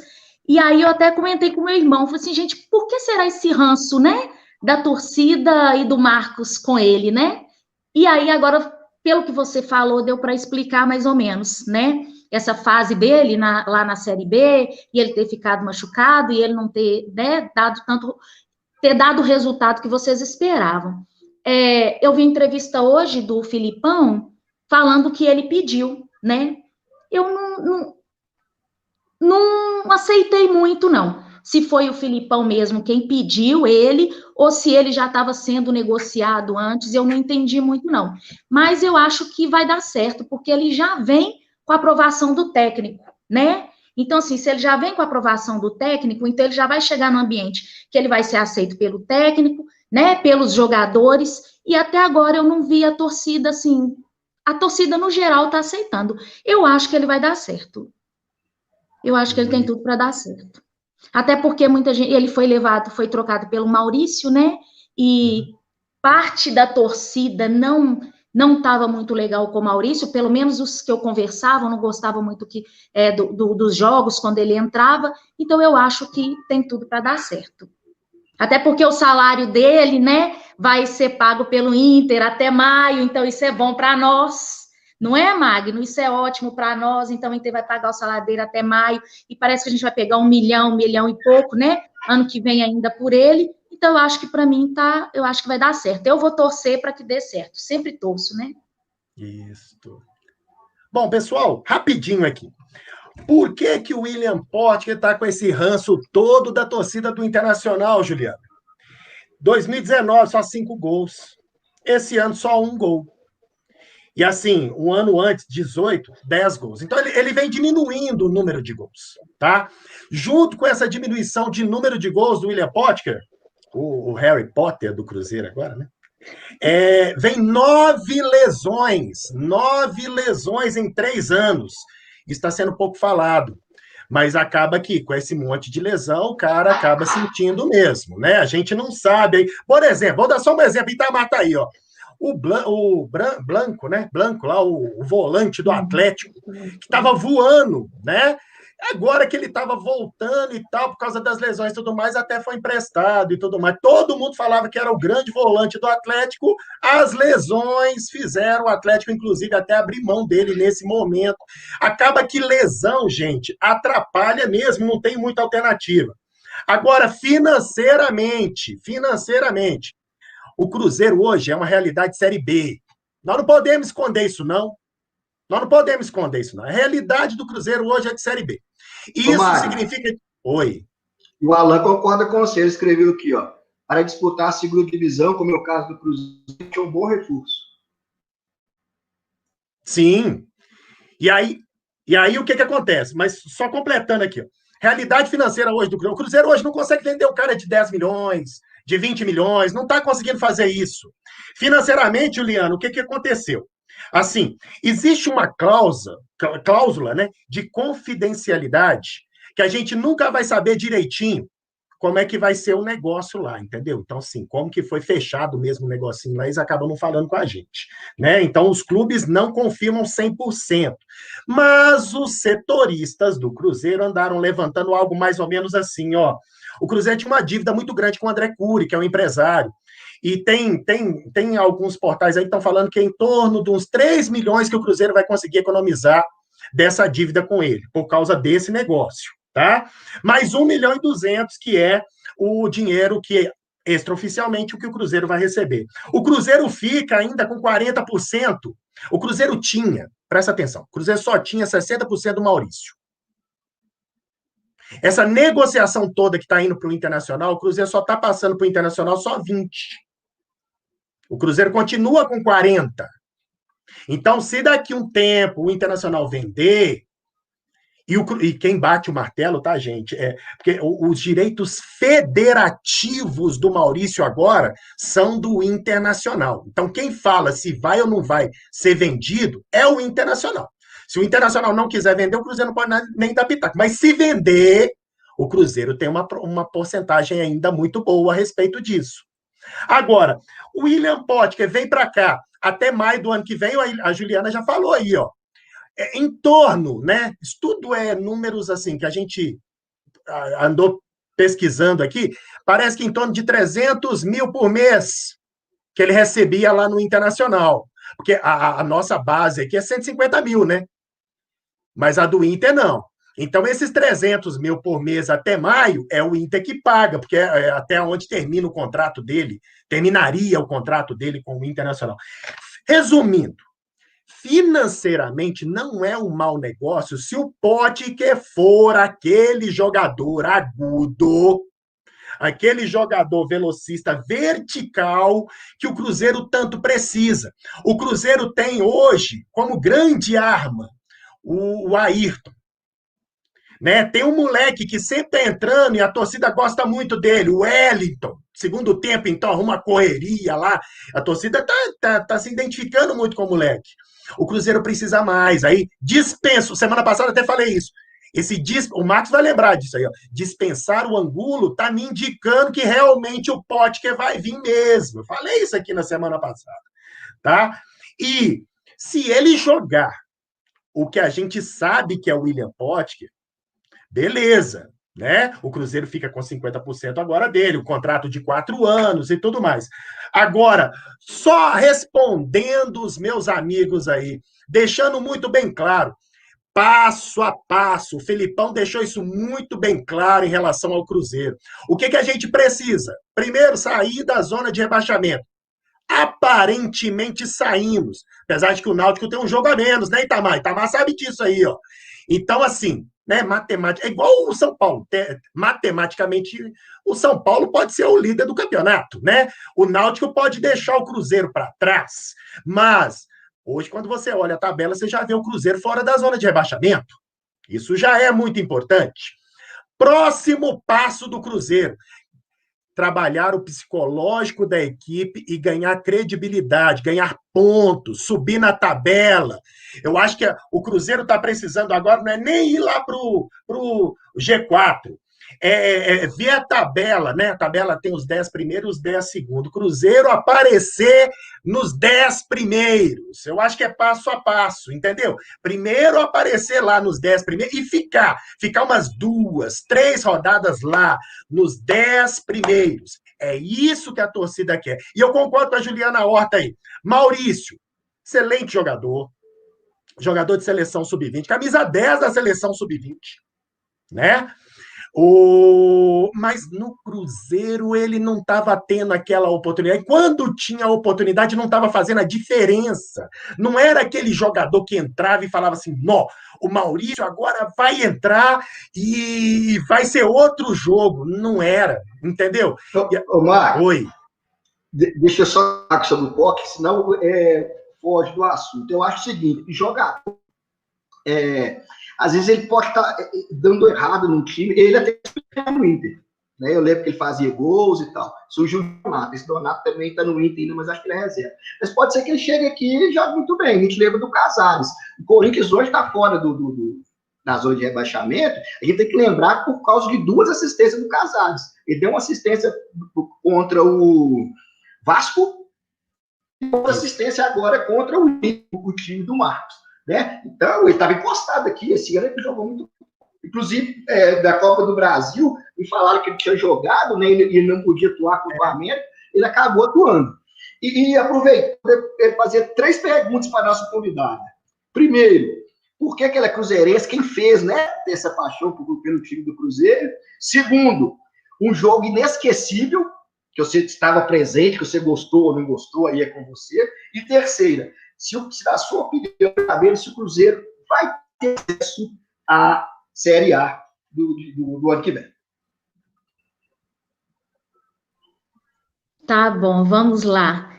E aí eu até comentei com meu irmão, falei assim, gente, por que será esse ranço, né? Da torcida e do Marcos com ele, né? E aí agora, pelo que você falou, deu para explicar mais ou menos, né? Essa fase dele lá na Série B, e ele ter ficado machucado, e ele não ter, né, dado o resultado que vocês esperavam. Eu vi entrevista hoje do Filipão falando que ele pediu, né? Eu não aceitei muito, não. Se foi o Filipão mesmo quem pediu ele, ou se ele já estava sendo negociado antes, eu não entendi muito, não. Mas eu acho que vai dar certo, porque ele já vem com a aprovação do técnico, né? Então, assim, se ele já vem com a aprovação do técnico, então ele já vai chegar no ambiente que ele vai ser aceito pelo técnico, né, pelos jogadores, e até agora eu não vi a torcida, assim, a torcida no geral está aceitando. Eu acho que ele vai dar certo. Eu acho que ele tem tudo para dar certo. Até porque muita gente, ele foi trocado pelo Maurício, né, e parte da torcida não estava muito legal com o Maurício, pelo menos os que eu conversava, não gostavam muito dos jogos quando ele entrava, então eu acho que tem tudo para dar certo. Até porque o salário dele, né, vai ser pago pelo Inter até maio, então isso é bom para nós, não é, Magno? Isso é ótimo para nós, então o Inter vai pagar o salário dele até maio, e parece que a gente vai pegar 1 milhão e pouco, né, ano que vem ainda por ele, então eu acho que para mim eu acho que vai dar certo. Eu vou torcer para que dê certo, sempre torço, né? Isso. Bom, pessoal, rapidinho aqui. Por que o William Potker está com esse ranço todo da torcida do Internacional, Juliano? 2019, só 5 gols. Esse ano, só 1 gol. E assim, um ano antes, 18, 10 gols. Então, ele vem diminuindo o número de gols, tá? Junto com essa diminuição de número de gols do William Potker, o Harry Potter do Cruzeiro agora, né? Vem 9 lesões em 3 anos. Está sendo pouco falado. Mas acaba que, com esse monte de lesão, o cara acaba sentindo mesmo, né? A gente não sabe. Por exemplo, vou dar só um exemplo, Itamarataí, ó. O Blanco, né? Blanco, lá, o volante do Atlético, que estava voando, né? Agora que ele estava voltando e tal, por causa das lesões e tudo mais, até foi emprestado e tudo mais. Todo mundo falava que era o grande volante do Atlético. As lesões fizeram o Atlético, inclusive, até abrir mão dele nesse momento. Acaba que lesão, gente, atrapalha mesmo, não tem muita alternativa. Agora, financeiramente, o Cruzeiro hoje é uma realidade Série B. Nós não podemos esconder isso, não. Nós não podemos esconder isso, não. A realidade do Cruzeiro hoje é de Série B. Isso significa... Oi. O Alan concorda com você, ele escreveu aqui, ó. Para disputar a segunda divisão, como é o caso do Cruzeiro, é um bom recurso. Sim. E aí o que acontece? Mas só completando aqui, ó. Realidade financeira hoje do Cruzeiro. O Cruzeiro hoje não consegue vender o cara de 10 milhões, de 20 milhões, não está conseguindo fazer isso. Financeiramente, Juliano, o que aconteceu? Assim, existe uma cláusula, né, de confidencialidade que a gente nunca vai saber direitinho como é que vai ser o negócio lá, entendeu? Então, assim, como que foi fechado mesmo o negocinho lá, eles acabam não falando com a gente, né? Então, os clubes não confirmam 100%. Mas os setoristas do Cruzeiro andaram levantando algo mais ou menos assim, ó. O Cruzeiro tinha uma dívida muito grande com o André Cury, que é um empresário. E tem alguns portais aí que estão falando que é em torno de uns 3 milhões que o Cruzeiro vai conseguir economizar dessa dívida com ele, por causa desse negócio, tá? Mais 1,2 milhão, que é o dinheiro que, extraoficialmente, o que o Cruzeiro vai receber. O Cruzeiro fica ainda com 40%. O Cruzeiro tinha, presta atenção, o Cruzeiro só tinha 60% do Maurício. Essa negociação toda que está indo para o Internacional, o Cruzeiro só está passando para o Internacional só 20%. O Cruzeiro continua com 40%. Então, se daqui um tempo o Internacional vender, e quem bate o martelo, tá, gente? Porque os direitos federativos do Maurício agora são do Internacional. Então, quem fala se vai ou não vai ser vendido é o Internacional. Se o Internacional não quiser vender, o Cruzeiro não pode nem dar pitaco. Mas se vender, o Cruzeiro tem uma porcentagem ainda muito boa a respeito disso. Agora, o William Potker vem para cá até maio do ano que vem, a Juliana já falou aí, ó. Em torno, né? Isso tudo é números assim que a gente andou pesquisando aqui. Parece que em torno de 300 mil por mês que ele recebia lá no Internacional. Porque a nossa base aqui é 150 mil, né? Mas a do Inter não. Então, esses 300 mil por mês até maio é o Inter que paga, porque é até onde termina o contrato dele, terminaria o contrato dele com o Internacional. Resumindo, financeiramente não é um mau negócio se o Potker for aquele jogador agudo, aquele jogador velocista vertical que o Cruzeiro tanto precisa. O Cruzeiro tem hoje como grande arma o Ayrton. Né? Tem um moleque que sempre está entrando e a torcida gosta muito dele, o Wellington. Segundo tempo, então, arruma correria lá. A torcida tá se identificando muito com o moleque. O Cruzeiro precisa mais. Aí, dispenso. Semana passada até falei isso. O Marcos vai lembrar disso aí. Ó. Dispensar o Angulo está me indicando que realmente o Potker vai vir mesmo. Eu falei isso aqui na semana passada. Tá? E se ele jogar o que a gente sabe que é o William Potker, beleza, né? O Cruzeiro fica com 50% agora dele, o contrato de 4 anos e tudo mais. Agora, só respondendo os meus amigos aí, deixando muito bem claro, passo a passo, o Felipão deixou isso muito bem claro em relação ao Cruzeiro. O que a gente precisa? Primeiro, sair da zona de rebaixamento. Aparentemente saímos, apesar de que o Náutico tem um jogo a menos, né, Itamar? Itamar sabe disso aí, ó. Então, assim, né, matemática, é igual o São Paulo, matematicamente o São Paulo pode ser o líder do campeonato, né? O Náutico pode deixar o Cruzeiro para trás, mas hoje, quando você olha a tabela, você já vê o Cruzeiro fora da zona de rebaixamento. Isso já é muito importante. Próximo passo do Cruzeiro. trabalhar o psicológico da equipe e ganhar credibilidade, ganhar pontos, subir na tabela. Eu acho que o Cruzeiro está precisando agora, não é nem ir lá para o G4, ver a tabela, né? A tabela tem os 10 primeiros e os 10 segundos. Cruzeiro aparecer nos 10 primeiros. Eu acho que é passo a passo, entendeu? Primeiro aparecer lá nos 10 primeiros e ficar umas 2, 3 rodadas lá nos 10 primeiros. É isso que a torcida quer. E eu concordo com a Juliana Horta aí. Maurício, excelente jogador de seleção sub-20, camisa 10 da seleção sub-20, né? Mas no Cruzeiro ele não estava tendo aquela oportunidade. Quando tinha a oportunidade, não estava fazendo a diferença. Não era aquele jogador que entrava e falava assim: não, o Maurício agora vai entrar e vai ser outro jogo. Não era, entendeu? Ô Marco, oi. Deixa eu só falar sobre o POC, senão foge do assunto. Eu acho o seguinte: jogador. Às vezes ele pode estar dando errado no time, ele até no Inter, né? Eu lembro que ele fazia gols e tal. Surgiu o Donato, esse Donato também está no Inter ainda, mas acho que ele é reserva. Mas pode ser que ele chegue aqui e jogue muito bem. A gente lembra do Casares. O Corinthians hoje está fora da zona de rebaixamento. A gente tem que lembrar por causa de 2 assistências do Casares. Ele deu uma assistência contra o Vasco e outra assistência agora contra o time do Marcos. Né? Então, ele estava encostado aqui. Esse ano ele jogou muito. Inclusive, da Copa do Brasil, me falaram que ele tinha jogado, né? Ele não podia atuar com o Flamengo, ele acabou atuando. E aproveitei para fazer 3 perguntas para a nossa convidada. Primeiro, por que ela é cruzeirense? Quem fez, né, ter essa paixão pelo time do Cruzeiro? Segundo, um jogo inesquecível, que você estava presente, que você gostou ou não gostou, aí é com você. E terceira, se na sua opinião, se o Cruzeiro vai ter acesso à Série A do ano que vem. Tá bom, vamos lá.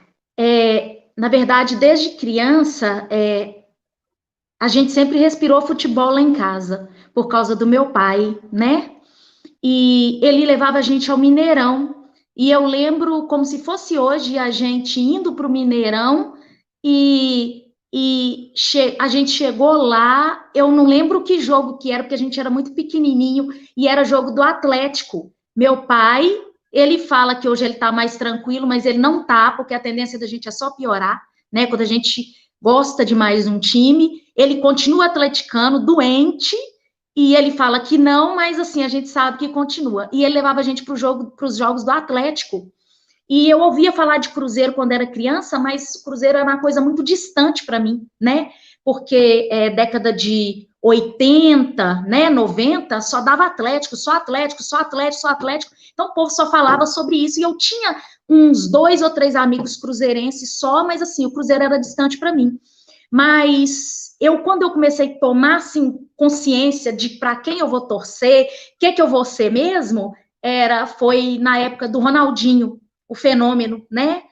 Na verdade, desde criança, a gente sempre respirou futebol lá em casa, por causa do meu pai, né? E ele levava a gente ao Mineirão, e eu lembro como se fosse hoje a gente indo para o Mineirão, a gente chegou lá, eu não lembro que jogo que era, porque a gente era muito pequenininho, e era jogo do Atlético. Meu pai, ele fala que hoje ele está mais tranquilo, mas ele não está, porque a tendência da gente é só piorar, né? Quando a gente gosta de mais um time, ele continua atleticano, doente, e ele fala que não, mas assim, a gente sabe que continua. E ele levava a gente para os jogos do Atlético. E eu ouvia falar de Cruzeiro quando era criança, mas Cruzeiro era uma coisa muito distante para mim, né? Porque década de 80, né, 90, só dava Atlético, só Atlético, só Atlético, só Atlético. Então o povo só falava sobre isso. E eu tinha uns 2 ou 3 amigos cruzeirenses só, mas assim, o Cruzeiro era distante para mim. Mas quando eu comecei a tomar assim, consciência de para quem eu vou torcer, o que eu vou ser mesmo, foi na época do Ronaldinho, o fenômeno, né?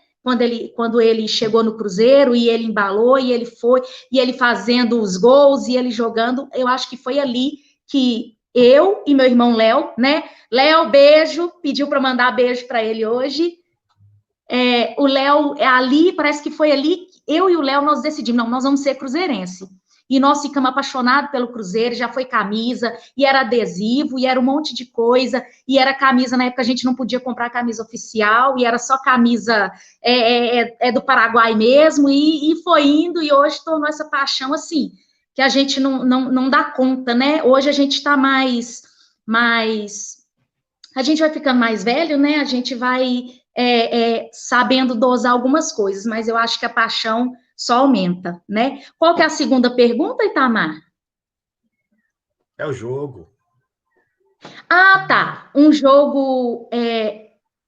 Quando ele chegou no Cruzeiro e ele embalou e ele foi, e ele fazendo os gols e ele jogando, eu acho que foi ali que eu e meu irmão Léo, né? Léo, beijo, pediu para mandar beijo para ele hoje. O Léo, ali, parece que foi ali, eu e o Léo, nós decidimos, não, nós vamos ser cruzeirense. E nós ficamos apaixonados pelo Cruzeiro, já foi camisa, e era adesivo, e era um monte de coisa, e era camisa, na época a gente não podia comprar camisa oficial, e era só camisa do Paraguai mesmo, e foi indo, e hoje tornou essa paixão assim, que a gente não dá conta, né? Hoje a gente está mais... A gente vai ficando mais velho, né? A gente vai sabendo dosar algumas coisas, mas eu acho que a paixão só aumenta, né? Qual que é a segunda pergunta, Itamar? É o jogo. Ah, tá. Um jogo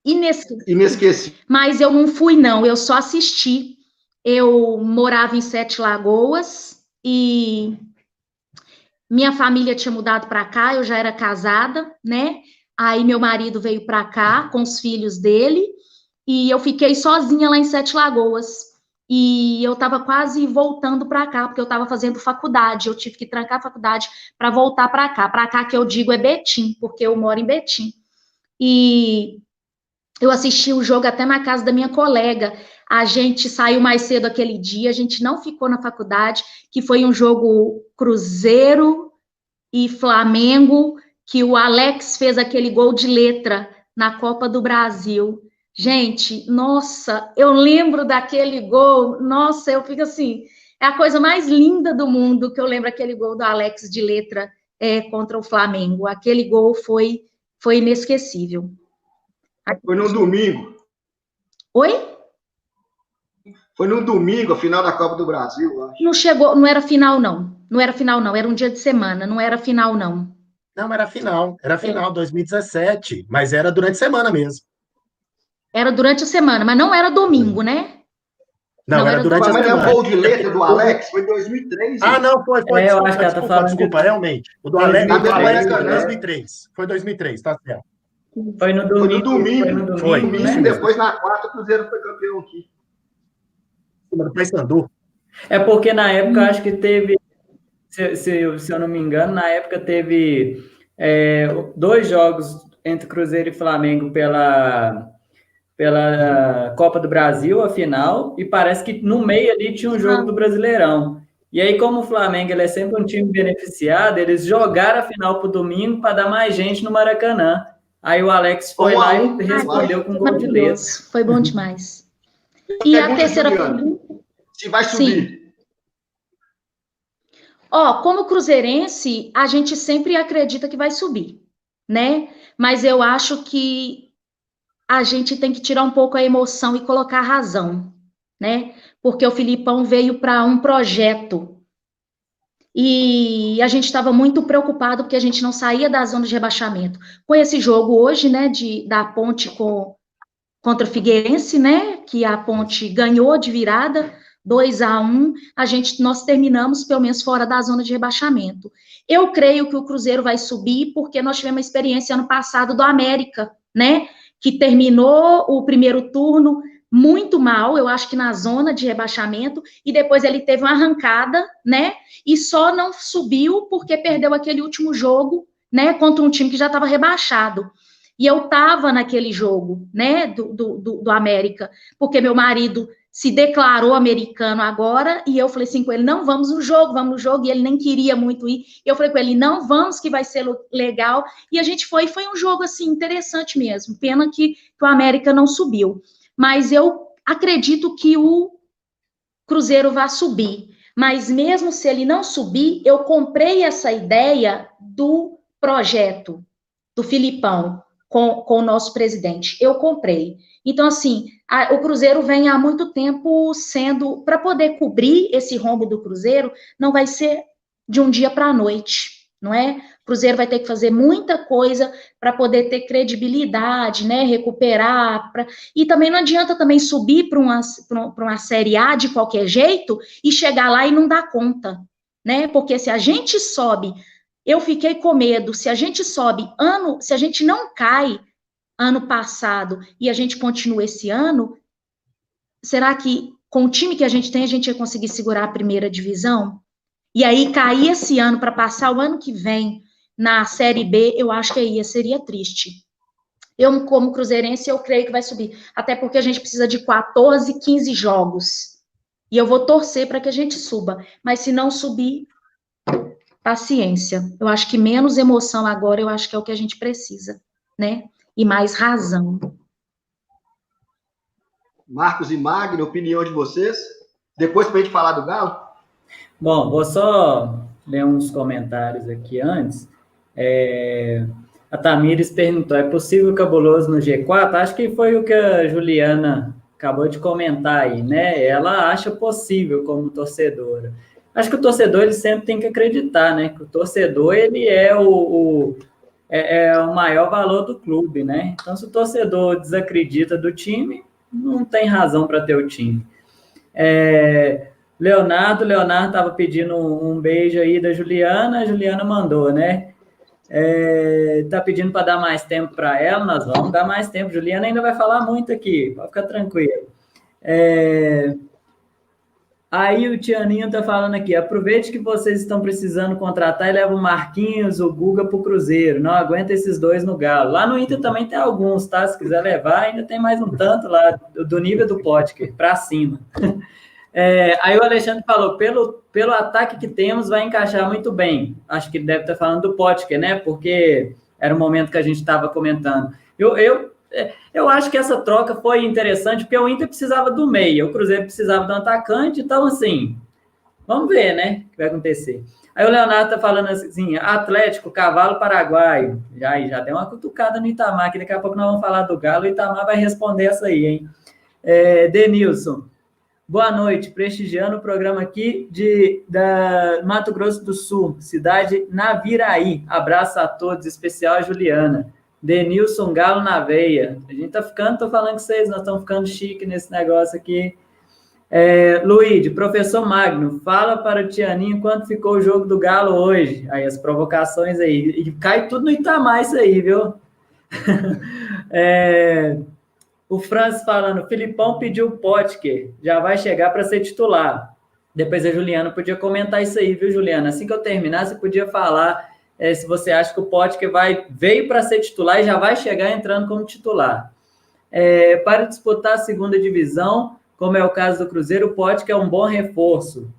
Inesquecível. Mas eu não fui, não. Eu só assisti. Eu morava em Sete Lagoas e minha família tinha mudado para cá. Eu já era casada, né? Aí meu marido veio para cá com os filhos dele e eu fiquei sozinha lá em Sete Lagoas. E eu estava quase voltando para cá, porque eu estava fazendo faculdade, eu tive que trancar a faculdade para voltar para cá que eu digo é Betim, porque eu moro em Betim. E Eu assisti o jogo até na casa da minha colega. A gente saiu mais cedo aquele dia, a gente não ficou na faculdade, que foi um jogo Cruzeiro e Flamengo, que o Alex fez aquele gol de letra na Copa do Brasil. Gente, nossa, eu lembro daquele gol, nossa, eu fico assim, é a coisa mais linda do mundo que eu lembro, aquele gol do Alex de letra contra o Flamengo. Aquele gol foi inesquecível. Foi no domingo. Oi? Foi no domingo, a final da Copa do Brasil, eu acho. Não chegou, não era final, não. Não era final, não. Era um dia de semana, não era final, não. Não, era final 2017, mas era durante a semana mesmo. Era durante a semana, mas não era domingo, né? Não, era durante a Mas semana. é o gol de letra do Alex, foi em 2003. Ah, não, foi. Eu acho que ela tá falando desculpa, realmente. O do Alex foi 2003. Foi 2003, tá certo. Foi no domingo. Foi, né? Depois, na quarta, o Cruzeiro foi campeão aqui. No Paysandu. É porque na época, acho que teve, se eu não me engano, na época teve 2 jogos entre Cruzeiro e Flamengo pela Copa do Brasil, a final, e parece que no meio ali tinha um jogo do Brasileirão. E aí, como o Flamengo ele é sempre um time beneficiado, eles jogaram a final para o domingo para dar mais gente no Maracanã. Aí o Alex foi lá e respondeu com um gol de letra. Foi bom demais. E a terceira pergunta? Se vai subir. Como cruzeirense, a gente sempre acredita que vai subir, né? Mas eu acho que a gente tem que tirar um pouco a emoção e colocar a razão, né? Porque o Filipão veio para um projeto e a gente estava muito preocupado porque a gente não saía da zona de rebaixamento. Com esse jogo hoje, né, da Ponte contra o Figueirense, né, que a Ponte ganhou de virada, 2-1, nós terminamos pelo menos fora da zona de rebaixamento. Eu creio que o Cruzeiro vai subir porque nós tivemos uma experiência ano passado do América, né, que terminou o primeiro turno muito mal, eu acho que na zona de rebaixamento, e depois ele teve uma arrancada, né, e só não subiu porque perdeu aquele último jogo, né, contra um time que já estava rebaixado. E eu estava naquele jogo, né, do América, porque meu marido se declarou americano agora, e eu falei assim com ele, não, vamos no jogo, e ele nem queria muito ir, e eu falei com ele, não, vamos que vai ser legal, e a gente foi um jogo, assim, interessante mesmo, pena que o América não subiu, mas eu acredito que o Cruzeiro vai subir, mas mesmo se ele não subir, eu comprei essa ideia do projeto do Filipão, com o nosso presidente. Eu comprei. Então, assim, o Cruzeiro vem há muito tempo sendo... Para poder cobrir esse rombo do Cruzeiro, não vai ser de um dia para a noite, não é? O Cruzeiro vai ter que fazer muita coisa para poder ter credibilidade, né? Recuperar. E também não adianta também subir para uma Série A de qualquer jeito e chegar lá e não dar conta, né? Porque se a gente sobe... Eu fiquei com medo, se a gente sobe se a gente não cai ano passado e a gente continua esse ano, será que com o time que a gente tem, a gente ia conseguir segurar a primeira divisão? E aí cair esse ano para passar o ano que vem na Série B, eu acho que aí seria triste. Eu, como cruzeirense, eu creio que vai subir, até porque a gente precisa de 14, 15 jogos. E eu vou torcer para que a gente suba, mas se não subir... Paciência. Eu acho que menos emoção agora, eu acho que é o que a gente precisa, né? E mais razão. Marcos e Magno, opinião de vocês? Depois para a gente falar do Galo? Bom, vou só ler uns comentários aqui antes. A Tamires perguntou, é possível Cabuloso no G4? Acho que foi o que a Juliana acabou de comentar aí, né? Ela acha possível como torcedora. Acho que o torcedor ele sempre tem que acreditar, né? Que o torcedor ele é o maior valor do clube, né? Então, se o torcedor desacredita do time, não tem razão para ter o time. Leonardo estava pedindo um beijo aí da Juliana, a Juliana mandou, né? Tá pedindo para dar mais tempo para ela, nós vamos dar mais tempo. Juliana ainda vai falar muito aqui, pode ficar tranquilo. Aí o Tianinho tá falando aqui, aproveite que vocês estão precisando contratar e leva o Marquinhos, o Guga pro Cruzeiro. Não aguenta esses dois no Galo. Lá no Inter também tem alguns, tá? Se quiser levar, ainda tem mais um tanto lá, do nível do Potker, para cima. Aí o Alexandre falou, pelo ataque que temos, vai encaixar muito bem. Acho que ele deve estar falando do Potker, né? Porque era o momento que a gente estava comentando. Eu acho que essa troca foi interessante, porque o Inter precisava do meia, o Cruzeiro precisava do atacante, então, assim, vamos ver, né, o que vai acontecer. Aí o Leonardo tá falando assim, Atlético, cavalo paraguaio, já deu uma cutucada no Itamar, que daqui a pouco nós vamos falar do Galo, o Itamar vai responder essa aí, hein. Denilson, boa noite, prestigiando o programa aqui da Mato Grosso do Sul, cidade Naviraí, abraço a todos, especial a Juliana. Denilson Galo na veia. A gente tô falando com vocês, nós estamos ficando chique nesse negócio aqui. Luíde, professor Magno, fala para o Tianinho quanto ficou o jogo do Galo hoje. Aí as provocações aí. E cai tudo no Itamar isso aí, viu? O Francis falando, Filipão pediu o Potker, já vai chegar para ser titular. Depois a Juliana podia comentar isso aí, viu, Juliana? Assim que eu terminar, você podia falar se você acha que o Potker veio para ser titular e já vai chegar entrando como titular. Para disputar a segunda divisão, como é o caso do Cruzeiro, o Potker é um bom reforço.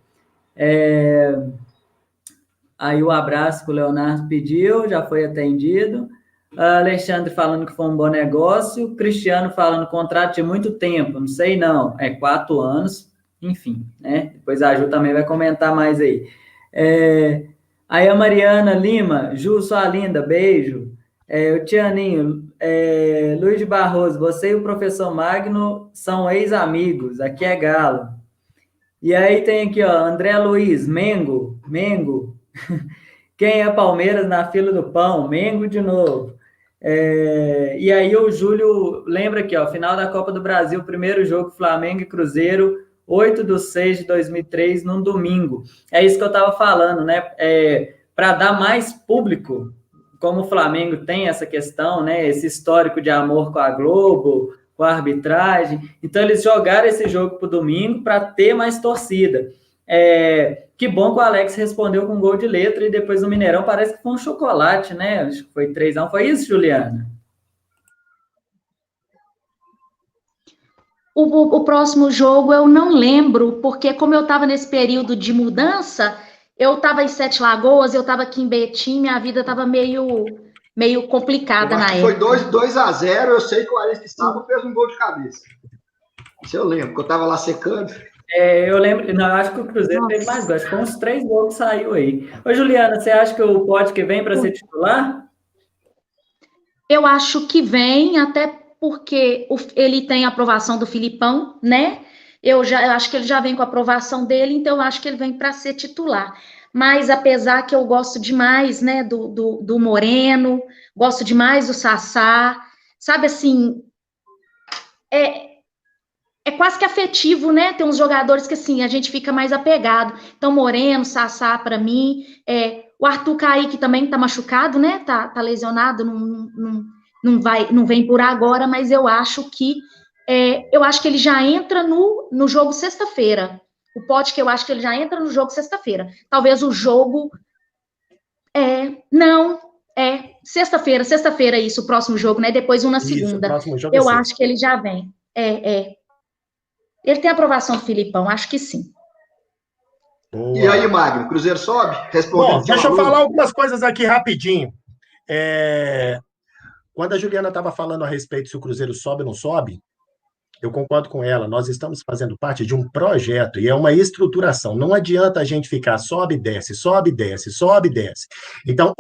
Aí o abraço que o Leonardo pediu, já foi atendido. Alexandre falando que foi um bom negócio. Cristiano falando contrato de muito tempo, não sei não, 4 anos, enfim, né? Depois a Ju também vai comentar mais aí. Aí a Mariana Lima, Ju, sua linda, beijo. O Tianinho, Luiz de Barroso, você e o professor Magno são ex-amigos, aqui é Galo. E aí tem aqui, ó, André Luiz, Mengo. Quem é Palmeiras na fila do pão? Mengo de novo. E aí o Júlio lembra aqui, ó, final da Copa do Brasil, primeiro jogo Flamengo e Cruzeiro, 8/6/2003, num domingo. É isso que eu estava falando, né? Para dar mais público, como o Flamengo tem essa questão, né? Esse histórico de amor com a Globo, com a arbitragem. Então, eles jogaram esse jogo para o domingo para ter mais torcida. Que bom que o Alex respondeu com gol de letra e depois no Mineirão parece que foi um chocolate, né? Acho que foi 3-1. Foi isso, Juliana? O próximo jogo eu não lembro, porque como eu estava nesse período de mudança, eu estava em Sete Lagoas, eu estava aqui em Betim, minha vida estava meio complicada na época. Foi 2-0, eu sei que o Alex Estava fez um gol de cabeça. Isso eu lembro, que eu estava lá secando. Eu lembro, não, eu acho que o Cruzeiro fez mais gols, acho que foi uns 3 gols que saiu aí. Ô, Juliana, você acha que o Potker vem para ser titular? Eu acho que vem, até porque ele tem a aprovação do Filipão, né? Eu acho que ele já vem com a aprovação dele, então eu acho que ele vem para ser titular. Mas apesar que eu gosto demais, né, do Moreno, gosto demais do Sassá, sabe assim, é quase que afetivo, né? Tem uns jogadores que assim a gente fica mais apegado. Então Moreno, Sassá para mim, o Arthur Kaique também tá machucado, né? Tá lesionado, não vem por agora, mas eu acho que ele já entra no jogo sexta-feira. O Potker, eu acho que ele já entra no jogo sexta-feira. Talvez o jogo sexta-feira isso, o próximo jogo, né? Depois um na segunda. Eu acho que ele já vem. Ele tem aprovação do Filipão, acho que sim. Boa. E aí, Magno, Cruzeiro sobe? Bom, deixa eu falar algumas coisas aqui rapidinho. Quando a Juliana estava falando a respeito se o Cruzeiro sobe ou não sobe, eu concordo com ela. Nós estamos fazendo parte de um projeto e é uma estruturação. Não adianta a gente ficar sobe, desce, sobe, desce, sobe, desce. Então,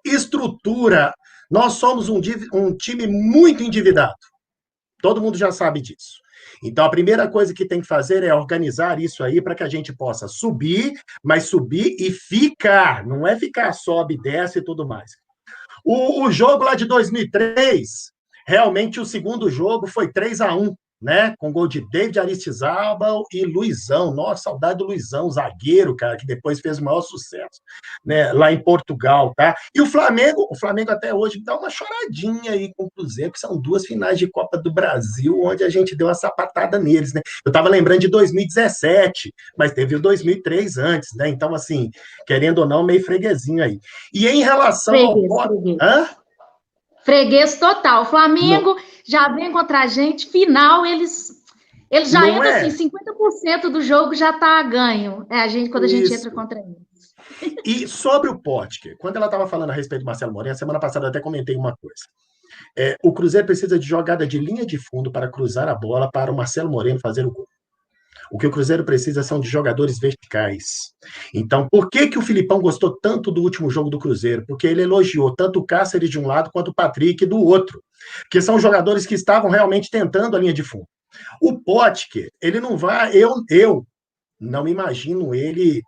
estrutura. Nós somos um time muito endividado. Todo mundo já sabe disso. Então, a primeira coisa que tem que fazer é organizar isso aí para que a gente possa subir, mas subir e ficar. Não é ficar sobe, desce e tudo mais. O jogo lá de 2003, realmente o segundo jogo foi 3-1. né? Com gol de David Aristizábal e Luizão. Nossa, saudade do Luizão, zagueiro, cara, que depois fez o maior sucesso, né? Lá em Portugal, tá? E o Flamengo até hoje dá uma choradinha aí com o Cruzeiro, que são 2 finais de Copa do Brasil, onde a gente deu uma sapatada neles, né? Eu tava lembrando de 2017, mas teve o 2003 antes, né? Então, assim, querendo ou não, meio freguesinho aí. E em relação freguês. Hã? Freguês total. O Flamengo Não. já vem contra a gente, final, eles já Não entram é? assim, 50% do jogo já está ganho. Quando a gente entra contra eles. E sobre o Potker, quando ela estava falando a respeito do Marcelo Moreno, semana passada eu até comentei uma coisa. O Cruzeiro precisa de jogada de linha de fundo para cruzar a bola para o Marcelo Moreno fazer o gol. O que o Cruzeiro precisa são de jogadores verticais. Então, por que o Filipão gostou tanto do último jogo do Cruzeiro? Porque ele elogiou tanto o Cáceres de um lado quanto o Patrick do outro, que são jogadores que estavam realmente tentando a linha de fundo. O Potker, ele não vai... Eu não imagino ele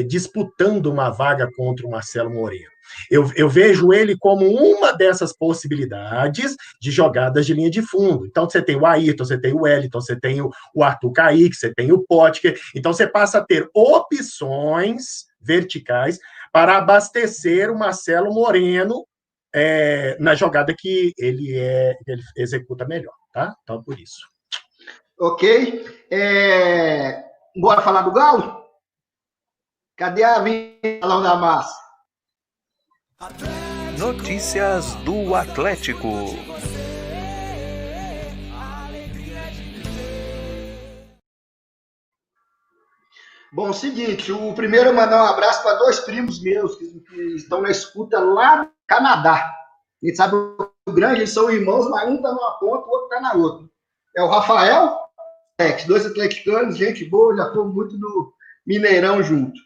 disputando uma vaga contra o Marcelo Moreno. Eu vejo ele como uma dessas possibilidades de jogadas de linha de fundo. Então, você tem o Ayrton, você tem o Wellington, você tem o Arthur Caíque, você tem o Potker. Então, você passa a ter opções verticais para abastecer o Marcelo Moreno na jogada que ele executa melhor, tá? Então, por isso. Ok. Bora falar do Galo? Cadê a vinheta da massa? Notícias do Atlético. Bom, seguinte, o primeiro é mandar um abraço para 2 primos meus que estão na escuta lá no Canadá. A gente sabe o grande, eles são irmãos, mas um está numa ponta, o outro está na outra. É o Rafael, 2 atleticanos, gente boa, já fomos muito no Mineirão junto.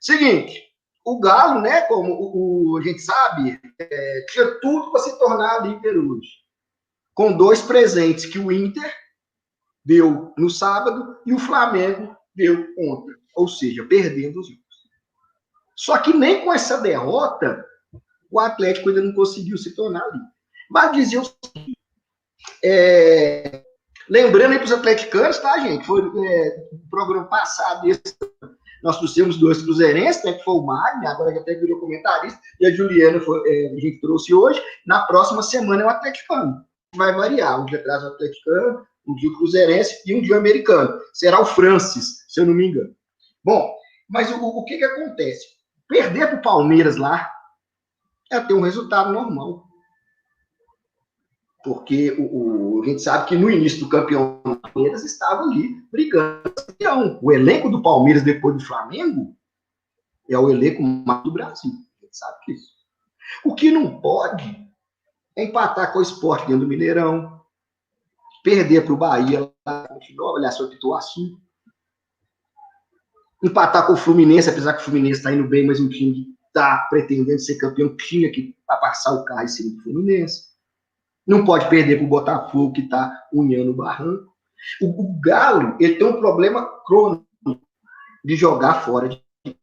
Seguinte, o Galo, né, como a gente sabe, tinha tudo para se tornar líder hoje. Com 2 presentes que o Inter deu no sábado e o Flamengo deu ontem. Ou seja, perdendo os jogos. Só que nem com essa derrota, o Atlético ainda não conseguiu se tornar líder. Mas dizia o seguinte, lembrando aí para os atleticanos, tá, gente? Foi no programa passado, nós trouxemos 2 cruzeirenses, né, que foi o Magno, agora já até virou comentarista, e a Juliana a gente trouxe hoje. Na próxima semana é o atleticano. Vai variar, um dia traz o atleticano, um dia o cruzeirense e um dia o americano. Será o Francis, se eu não me engano. Bom, mas o que acontece? Perder para o Palmeiras lá é ter um resultado normal. Porque a gente sabe que no início do campeonato, o Palmeiras estava ali brigando. O elenco do Palmeiras depois do Flamengo é o elenco mais do Brasil. A gente sabe disso. O que não pode é empatar com o Sport dentro do Mineirão, perder para o Bahia, aliás, foi Pituaçu, empatar com o Fluminense, apesar que o Fluminense está indo bem, mas um time que está pretendendo ser campeão tinha que passar o carro em cima do Fluminense. Não pode perder para o Botafogo, que está unhando o barranco. O Galo, ele tem um problema crônico de jogar fora de casa.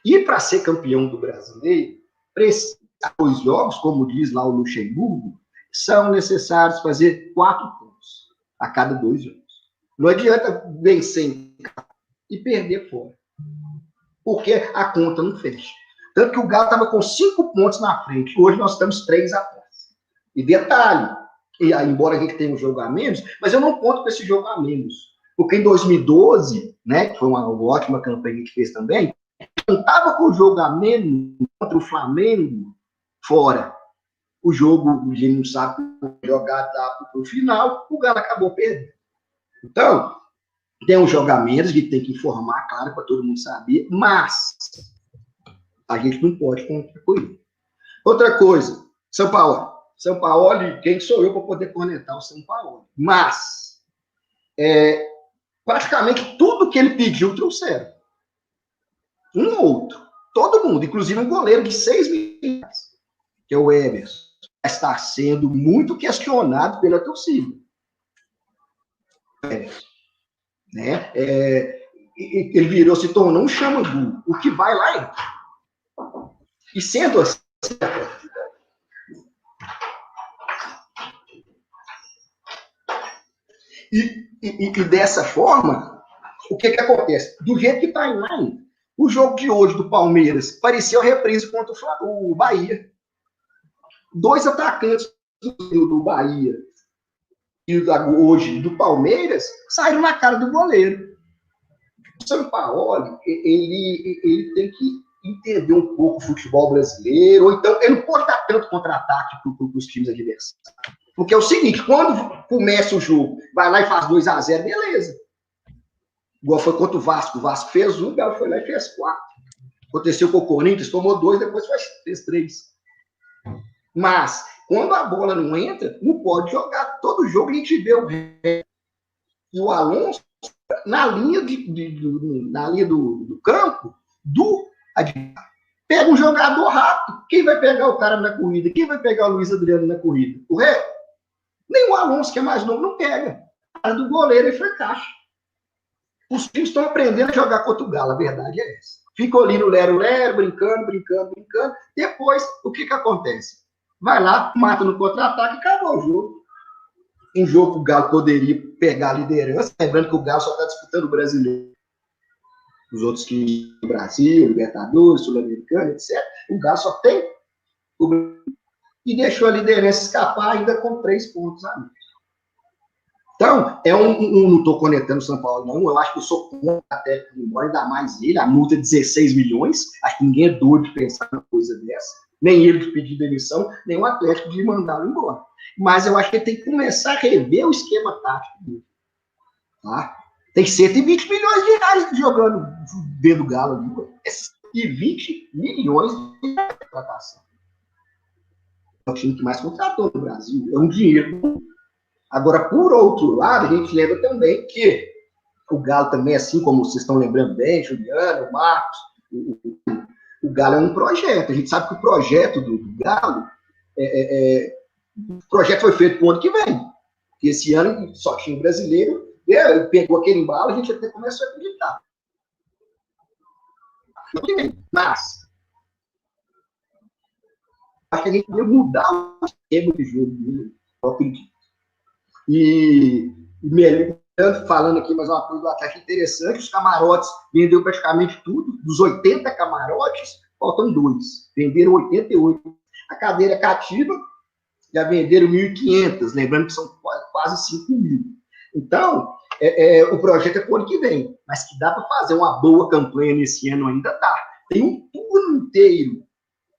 E para ser campeão do Brasileiro, precisa 2 jogos, como diz lá o Luxemburgo, são necessários fazer 4 pontos a cada 2 jogos. Não adianta vencer e perder fora. Porque a conta não fecha. Tanto que o Galo estava com 5 pontos na frente. Hoje nós estamos 3 atrás. E detalhe, embora a gente tenha um jogo a menos, mas eu não conto com esse jogo a menos. Porque em 2012, né, que foi uma ótima campanha que a gente fez também, não estava com o jogo a menos contra o Flamengo fora. O jogo, a gente não sabe jogar para o final, o Galo acabou perdendo. Então, tem um jogo a menos, a gente tem que informar, claro, para todo mundo saber, mas a gente não pode contar com isso. Outra coisa, São Paulo, quem sou eu para poder cornetar o São Paulo? Mas, praticamente tudo que ele pediu trouxeram. Um ou outro. Todo mundo, inclusive um goleiro de 6 milhões, que é o Emerson, está sendo muito questionado pela torcida. Né? Ele se tornou um xamangu. O que vai lá entra. E sendo assim, E dessa forma, o que acontece? Do jeito que está em line, o jogo de hoje do Palmeiras parecia uma reprise contra o Bahia. 2 atacantes do Bahia e hoje do Palmeiras saíram na cara do goleiro. O Sampaoli, ele tem que entender um pouco o futebol brasileiro, ou então ele não pode dar tanto contra-ataque para os times adversários. Porque é o seguinte, quando começa o jogo, vai lá e faz 2-0, beleza. Igual foi contra o Vasco fez 1, o Galo foi lá e fez 4. Aconteceu com o Corinthians, tomou 2, depois fez 3. Mas, quando a bola não entra, não pode jogar. Todo jogo a gente vê o ré. E o Alonso, na linha do campo, pega um jogador rápido. Quem vai pegar o cara na corrida? Quem vai pegar o Luiz Adriano na corrida? O ré? Nem o Alonso, que é mais novo, não pega. A cara do goleiro é fracasso. Os times estão aprendendo a jogar contra o Galo, a verdade é essa. Ficam ali no lero-lero, brincando. Depois, o que acontece? Vai lá, mata no contra-ataque e acabou o jogo. Um jogo que o Galo poderia pegar a liderança, lembrando que o Galo só está disputando o brasileiro. Os outros times do Brasil, Libertadores, Sul-Americano, etc. O Galo só tem e deixou a liderança escapar ainda com 3 pontos a menos. Então, não estou conectando o São Paulo, não. Eu acho que eu sou contra até embora, ainda mais ele. A multa é 16 milhões. Acho que ninguém é doido de pensar numa coisa dessa. Nem ele de pedir demissão, nem o Atlético de mandá-lo embora. Mas eu acho que ele tem que começar a rever o esquema tático dele. Tá? Tem 120 milhões de reais jogando dentro do Galo ali. É 120 milhões de contratação. É o time que mais contratou no Brasil. É um dinheiro. Agora, por outro lado, a gente lembra também que o Galo também, assim como vocês estão lembrando bem, Juliano, Marcos, o Galo é um projeto. A gente sabe que o projeto do Galo, o projeto foi feito para o ano que vem. Porque esse ano só tinha um brasileiro, pegou aquele embalo, a gente até começou a acreditar. Mas, acho que a gente podia mudar o esquema de jogo dele, eu acredito. E melhor, falando aqui mais uma coisa do Atlético interessante, os camarotes vendeu praticamente tudo. Dos 80 camarotes, faltam 2. Venderam 88. A cadeira cativa já venderam 1.500, lembrando que são quase 5.000. Então, o projeto é para o ano que vem, mas que dá para fazer uma boa campanha nesse ano ainda dá. Tem um turno inteiro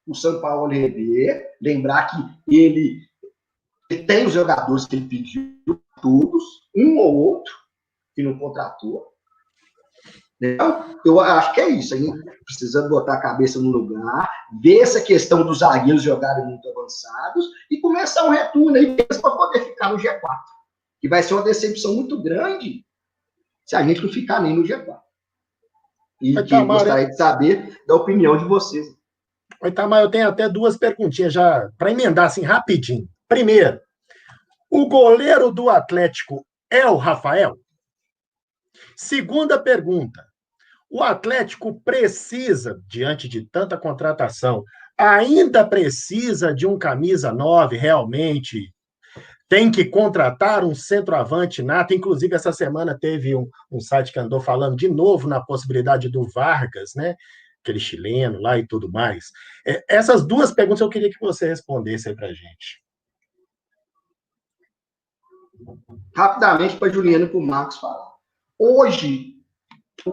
o São Paulo rever, lembrar que ele tem os jogadores que ele pediu, todos, um ou outro, que não contratou. Então, eu acho que é isso. A gente precisa botar a cabeça no lugar, ver essa questão dos zagueiros jogarem muito avançados e começar um retorno aí para poder ficar no G4. Que vai ser uma decepção muito grande se a gente não ficar nem no G4. E que gostaria de saber da opinião de vocês. Itamar, eu tenho até 2 perguntinhas já para emendar assim rapidinho. Primeiro, o goleiro do Atlético é o Rafael? Segunda pergunta, o Atlético precisa, diante de tanta contratação, ainda precisa de um camisa 9 realmente? Tem que contratar um centroavante nato? Inclusive, essa semana teve um site que andou falando de novo na possibilidade do Vargas, né? Aquele chileno lá e tudo mais. Essas 2 perguntas eu queria que você respondesse aí para a gente. Rapidamente para Juliano e para o Marcos falar. Hoje,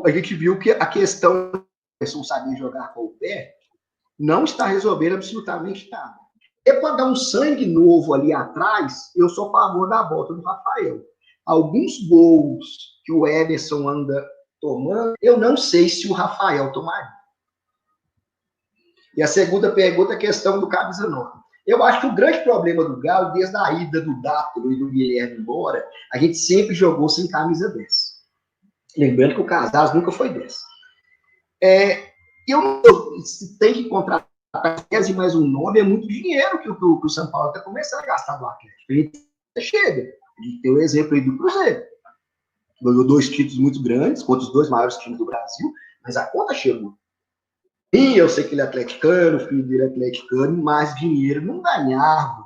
a gente viu que a questão de não saber jogar com o pé não está resolvendo absolutamente nada. Para dar um sangue novo ali atrás, eu sou a favor da volta do Rafael. Alguns gols que o Everson anda tomando, eu não sei se o Rafael tomaria. E a segunda pergunta é a questão do camisa 9. Eu acho que o grande problema do Galo, desde a ida do Dátulo e do Guilherme embora, a gente sempre jogou sem camisa 10. Lembrando que o Casares nunca foi 10. Se tem que contratar 10 e mais um 9, é muito dinheiro que o São Paulo está começando a gastar do Atlético. A gente chega. A gente tem o exemplo aí do Cruzeiro. Ganhou 2 títulos muito grandes, contra os 2 maiores times do Brasil, mas a conta chegou. E eu sei que ele é atleticano, o filho dele é atleticano, mas dinheiro não ganhava.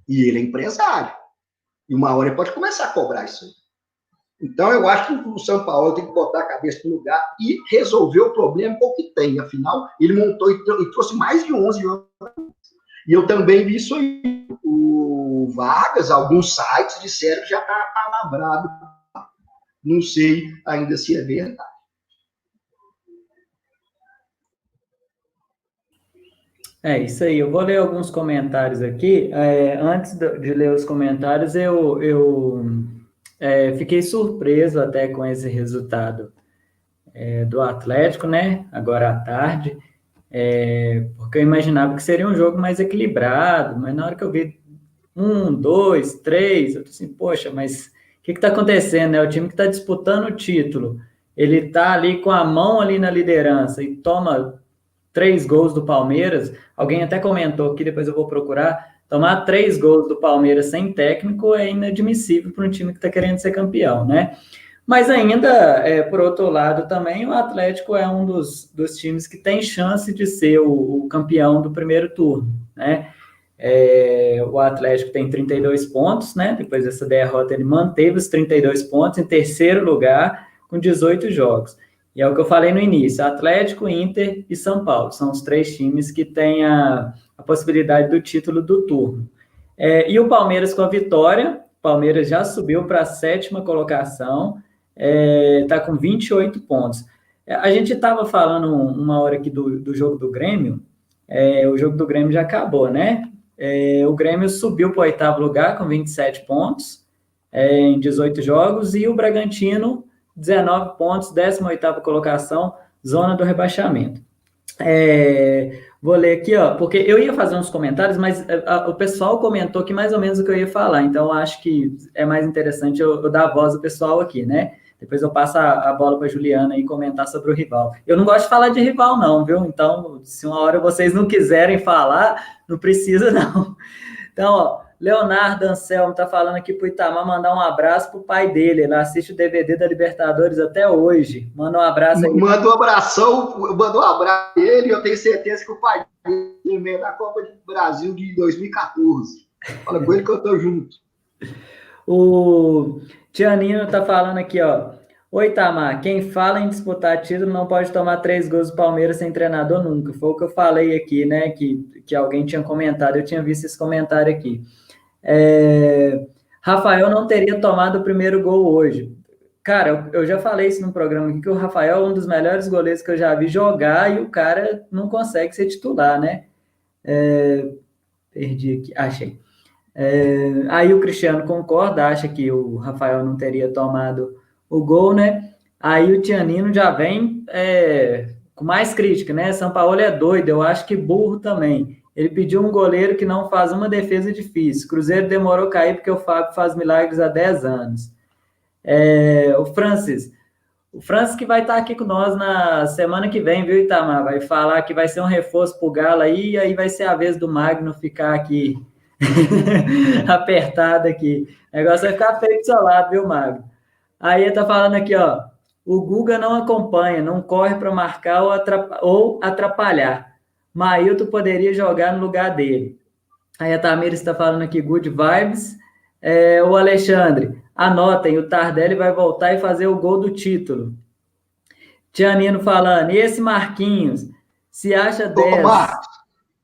E ele é empresário. E uma hora ele pode começar a cobrar isso aí. Então, eu acho que o São Paulo tem que botar a cabeça no lugar e resolver o problema com o que tem. Afinal, ele montou e trouxe mais de 11 jogadores. E eu também vi isso aí. O Vargas, alguns sites disseram que já está palavrado. Não sei ainda se é verdade. É isso aí, eu vou ler alguns comentários aqui. Antes de ler os comentários, eu fiquei surpreso até com esse resultado do Atlético, né? Agora à tarde, porque eu imaginava que seria um jogo mais equilibrado, mas na hora que eu vi 1, 2, 3, eu tô assim, poxa, mas o que está acontecendo, né? O time que está disputando o título, ele está ali com a mão ali na liderança e toma 3 gols do Palmeiras. Alguém até comentou aqui, depois eu vou procurar. Tomar 3 gols do Palmeiras sem técnico é inadmissível para um time que está querendo ser campeão, né? Mas ainda, por outro lado, também o Atlético é um dos times que tem chance de ser o campeão do primeiro turno, né? O Atlético tem 32 pontos, né? Depois dessa derrota, ele manteve os 32 pontos em terceiro lugar, com 18 jogos. E é o que eu falei no início, Atlético, Inter e São Paulo. São os 3 times que têm a possibilidade do título do turno. E o Palmeiras com a vitória, o Palmeiras já subiu para a 7ª colocação, está com 28 pontos. A gente estava falando uma hora aqui do jogo do Grêmio, o jogo do Grêmio já acabou, né? O Grêmio subiu para o 8º lugar com 27 pontos em 18 jogos, e o Bragantino 19 pontos, 18ª colocação, zona do rebaixamento. Vou ler aqui, ó, porque eu ia fazer uns comentários, mas o pessoal comentou aqui mais ou menos o que eu ia falar, então acho que é mais interessante eu dar a voz do pessoal aqui, né? Depois eu passo a bola para a Juliana e comentar sobre o rival. Eu não gosto de falar de rival, não, viu? Então, se uma hora vocês não quiserem falar, não precisa, não. Então, ó, Leonardo Anselmo está falando aqui para o Itamar mandar um abraço para o pai dele. Ele assiste o DVD da Libertadores até hoje. Manda um abraço aí. Manda um abração, mandou um abraço a ele, e eu tenho certeza que o pai dele veio na Copa do Brasil de 2014. Fala com ele que eu tô junto. O Tianino está falando aqui, ó. Oi, Itamar, quem fala em disputar título não pode tomar 3 gols do Palmeiras sem treinador nunca. Foi o que eu falei aqui, né? Que alguém tinha comentado, eu tinha visto esse comentário aqui. Rafael não teria tomado o primeiro gol hoje. Cara, eu já falei isso no programa aqui, que o Rafael é um dos melhores goleiros que eu já vi jogar e o cara não consegue ser titular, né? Perdi aqui, achei. Aí o Cristiano concorda, acha que o Rafael não teria tomado o gol, né? Aí o Tianino já vem com mais crítica, né? São Paulo é doido, eu acho que burro também. Ele pediu um goleiro que não faz uma defesa difícil. Cruzeiro demorou a cair porque o Fábio faz milagres há 10 anos. O Francis que vai estar aqui com nós na semana que vem, viu, Itamar? Vai falar que vai ser um reforço pro Galo aí, e aí vai ser a vez do Magno ficar aqui apertado aqui. O negócio vai ficar feio do seu lado, viu, Magno? Aí ele tá falando aqui, ó, o Guga não acompanha, não corre para marcar ou atrapalhar. Mailton poderia jogar no lugar dele. Aí a Tamires está falando aqui, good vibes. O Alexandre, anotem, o Tardelli vai voltar e fazer o gol do título. Tianino falando, e esse Marquinhos, se acha 10... Marcos,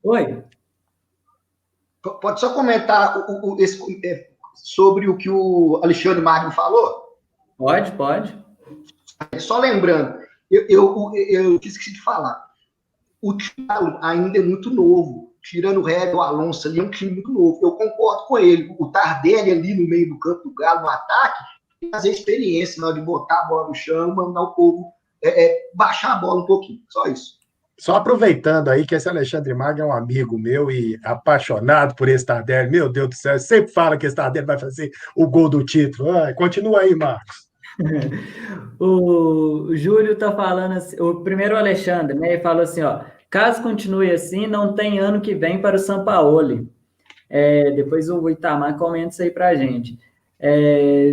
Oi? Pode só comentar sobre o que o Alexandre Magno falou? Pode. Só lembrando, eu esqueci de falar. O time ainda é muito novo. Tirando o Régio, o Alonso ali, é um time muito novo. Eu concordo com ele. O Tardelli ali no meio do campo do Galo, no ataque, tem que fazer experiência na hora de botar a bola no chão, mandar o povo baixar a bola um pouquinho. Só isso. Só aproveitando aí que esse Alexandre Magno é um amigo meu e apaixonado por esse Tardelli. Meu Deus do céu, sempre fala que esse Tardelli vai fazer o gol do título. Continua aí, Marcos. O Júlio tá falando assim, o primeiro Alexandre, né? Ele falou assim, ó, caso continue assim, não tem ano que vem para o Sampaoli. Depois o Itamar comenta isso aí pra gente.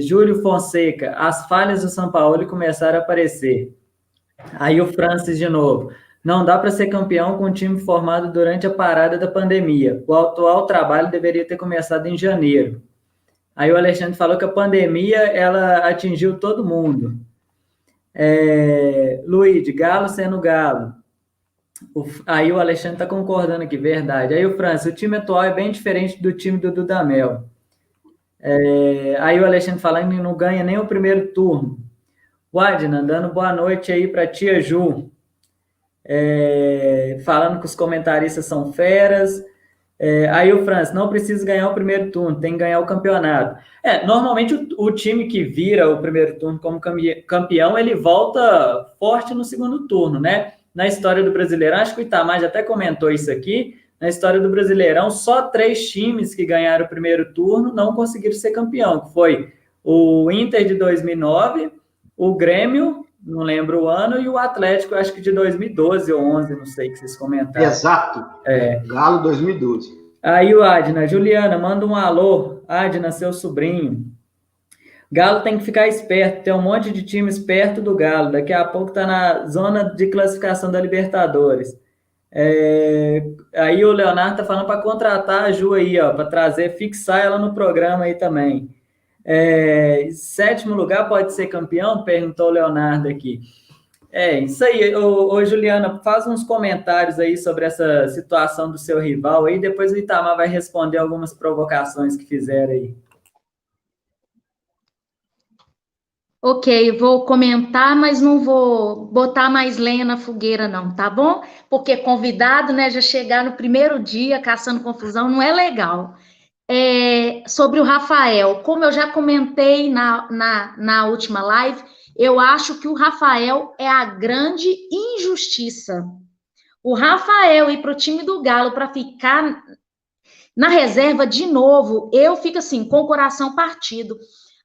Júlio Fonseca, as falhas do Sampaoli começaram a aparecer. Aí o Francis de novo. Não dá para ser campeão com um time formado durante a parada da pandemia. O atual trabalho deveria ter começado em janeiro. Aí o Alexandre falou que a pandemia, ela atingiu todo mundo. Luiz, Galo sendo Galo. Aí o Alexandre está concordando aqui, verdade. Aí o França, o time atual é bem diferente do time do Dudamel. Aí o Alexandre falando que não ganha nem o primeiro turno. O Adnan, dando boa noite aí para tia Ju. Falando que os comentaristas são feras. Aí o França, não precisa ganhar o primeiro turno, tem que ganhar o campeonato. Normalmente o time que vira o primeiro turno como campeão, ele volta forte no segundo turno, né? Na história do Brasileirão, acho que o Itamar já até comentou isso aqui, na história do Brasileirão, só 3 times que ganharam o primeiro turno não conseguiram ser campeão, que foi o Inter de 2009, o Grêmio, não lembro o ano, e o Atlético, acho que de 2012 ou 11, não sei, que vocês comentaram. Exato. Galo 2012. Aí o Adna, Juliana, manda um alô. Adna, seu sobrinho. Galo tem que ficar esperto, tem um monte de times perto do Galo. Daqui a pouco tá na zona de classificação da Libertadores. Aí o Leonardo tá falando para contratar a Ju aí, ó, para trazer, fixar ela no programa aí também. 7º lugar pode ser campeão? Perguntou o Leonardo aqui. Isso aí. Ô, Juliana, faz uns comentários aí sobre essa situação do seu rival aí, depois o Itamar vai responder algumas provocações que fizeram aí. Ok, vou comentar, mas não vou botar mais lenha na fogueira, não, tá bom? Porque convidado, né, já chegar no primeiro dia caçando confusão não é legal. Sobre o Rafael, como eu já comentei na última live, eu acho que o Rafael é a grande injustiça. O Rafael ir para o time do Galo para ficar na reserva de novo, eu fico assim, com o coração partido.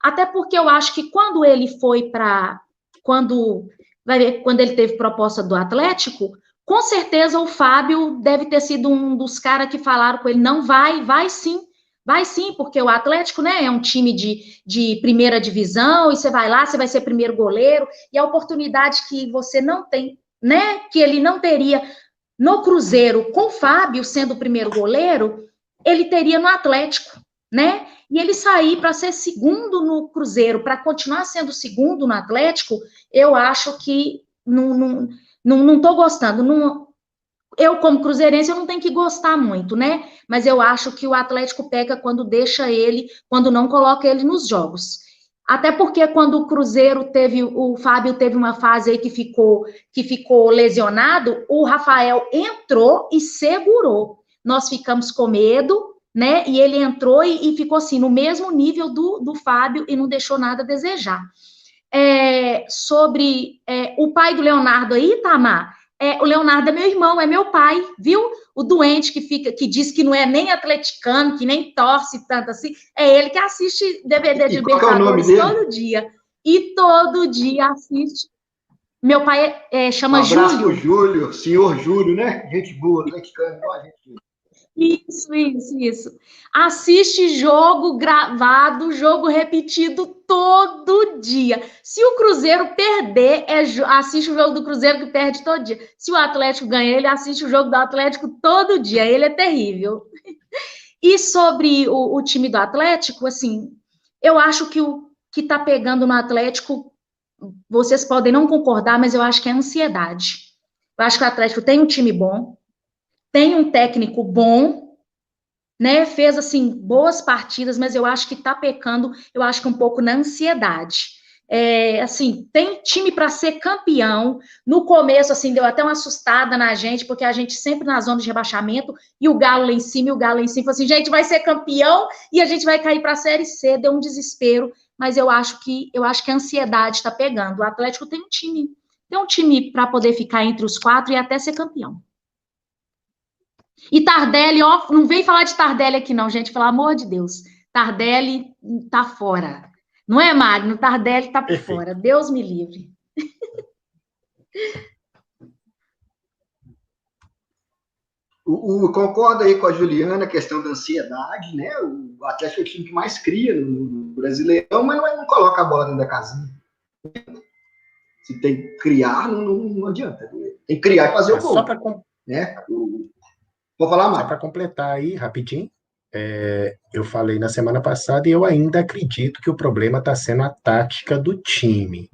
Até porque eu acho que quando ele foi para... Quando ele teve proposta do Atlético, com certeza o Fábio deve ter sido um dos caras que falaram com ele, não vai sim. Vai sim, porque o Atlético, né, é um time de primeira divisão, e você vai lá, você vai ser primeiro goleiro, e a oportunidade que você não tem, né, que ele não teria no Cruzeiro com o Fábio sendo o primeiro goleiro, ele teria no Atlético, né? E ele sair para ser segundo no Cruzeiro, para continuar sendo segundo no Atlético, eu acho que não estou gostando. Eu, como cruzeirense, eu não tenho que gostar muito, né? Mas eu acho que o Atlético peca quando deixa ele, quando não coloca ele nos jogos. Até porque quando o Cruzeiro o Fábio teve uma fase aí que ficou lesionado, o Rafael entrou e segurou. Nós ficamos com medo, né? E ele entrou e ficou assim, no mesmo nível do Fábio e não deixou nada a desejar. Sobre o pai do Leonardo aí, Tamar, o Leonardo é meu irmão, é meu pai, viu? O doente que diz que não é nem atleticano, que nem torce tanto assim, é ele que assiste DVD de Libertadores todo dia. E todo dia assiste. Meu pai chama Júlio. Um abraço pro Júlio, senhor Júlio, né? Gente boa, atleticano, igual a gente. Isso. Assiste jogo gravado, jogo repetido todo dia. Se o Cruzeiro perder, assiste o jogo do Cruzeiro que perde todo dia. Se o Atlético ganha, ele assiste o jogo do Atlético todo dia. Ele é terrível. E sobre o time do Atlético, assim, eu acho que o que está pegando no Atlético, vocês podem não concordar, mas eu acho que é ansiedade. Eu acho que o Atlético tem um time bom, tem um técnico bom, né? Fez, assim, boas partidas, mas eu acho que tá pecando, eu acho que um pouco na ansiedade. Assim, tem time para ser campeão. No começo, assim, deu até uma assustada na gente, porque a gente sempre na zona de rebaixamento, e o Galo lá em cima, falou assim, gente, vai ser campeão, e a gente vai cair para a Série C, deu um desespero, mas eu acho que a ansiedade tá pegando. O Atlético tem um time para poder ficar entre os 4 e até ser campeão. E Tardelli, ó, não vem falar de Tardelli aqui não, gente, pelo amor de Deus. Tardelli tá fora. Não é, Magno? Tardelli tá por fora. Deus me livre. Concordo aí com a Juliana, a questão da ansiedade, né? O Atlético é o time que mais cria no Brasileirão, mas não coloca a bola dentro da casinha. Se tem que criar, não adianta. Tem que criar e fazer o gol. Só para né? Vou falar mais. Só para completar aí, rapidinho. eu falei na semana passada e eu ainda acredito que o problema está sendo a tática do time.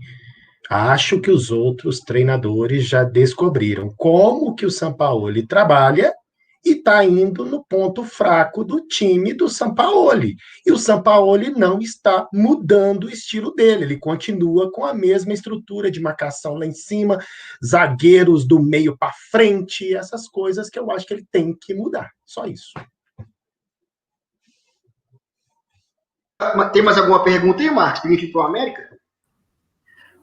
Acho que os outros treinadores já descobriram como que o Sampaoli trabalha e está indo no ponto fraco do time do Sampaoli. E o Sampaoli não está mudando o estilo dele, ele continua com a mesma estrutura de marcação lá em cima, zagueiros do meio para frente, essas coisas que eu acho que ele tem que mudar. Só isso. Tem mais alguma pergunta aí, Marcos, para a gente ir para o América?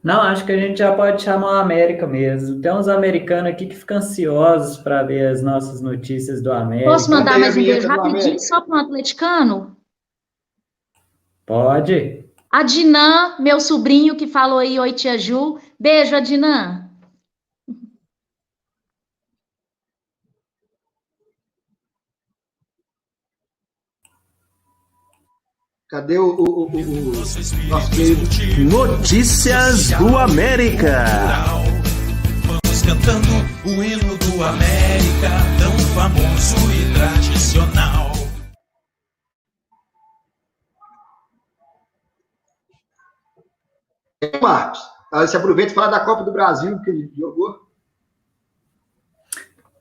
Não, acho que a gente já pode chamar o América mesmo. Tem uns americanos aqui que ficam ansiosos para ver as nossas notícias do América. Posso mandar Manda aí a mais um beijo vinheta do rapidinho América. só para um atleticano? Pode? Adnan, meu sobrinho que falou aí, oi tia Ju. Beijo, Adnan. Cadê o nosso querido? Notícias do América. Vamos cantando o hino do América, tão famoso e tradicional. Marcos, você aproveita e fala da Copa do Brasil que ele jogou.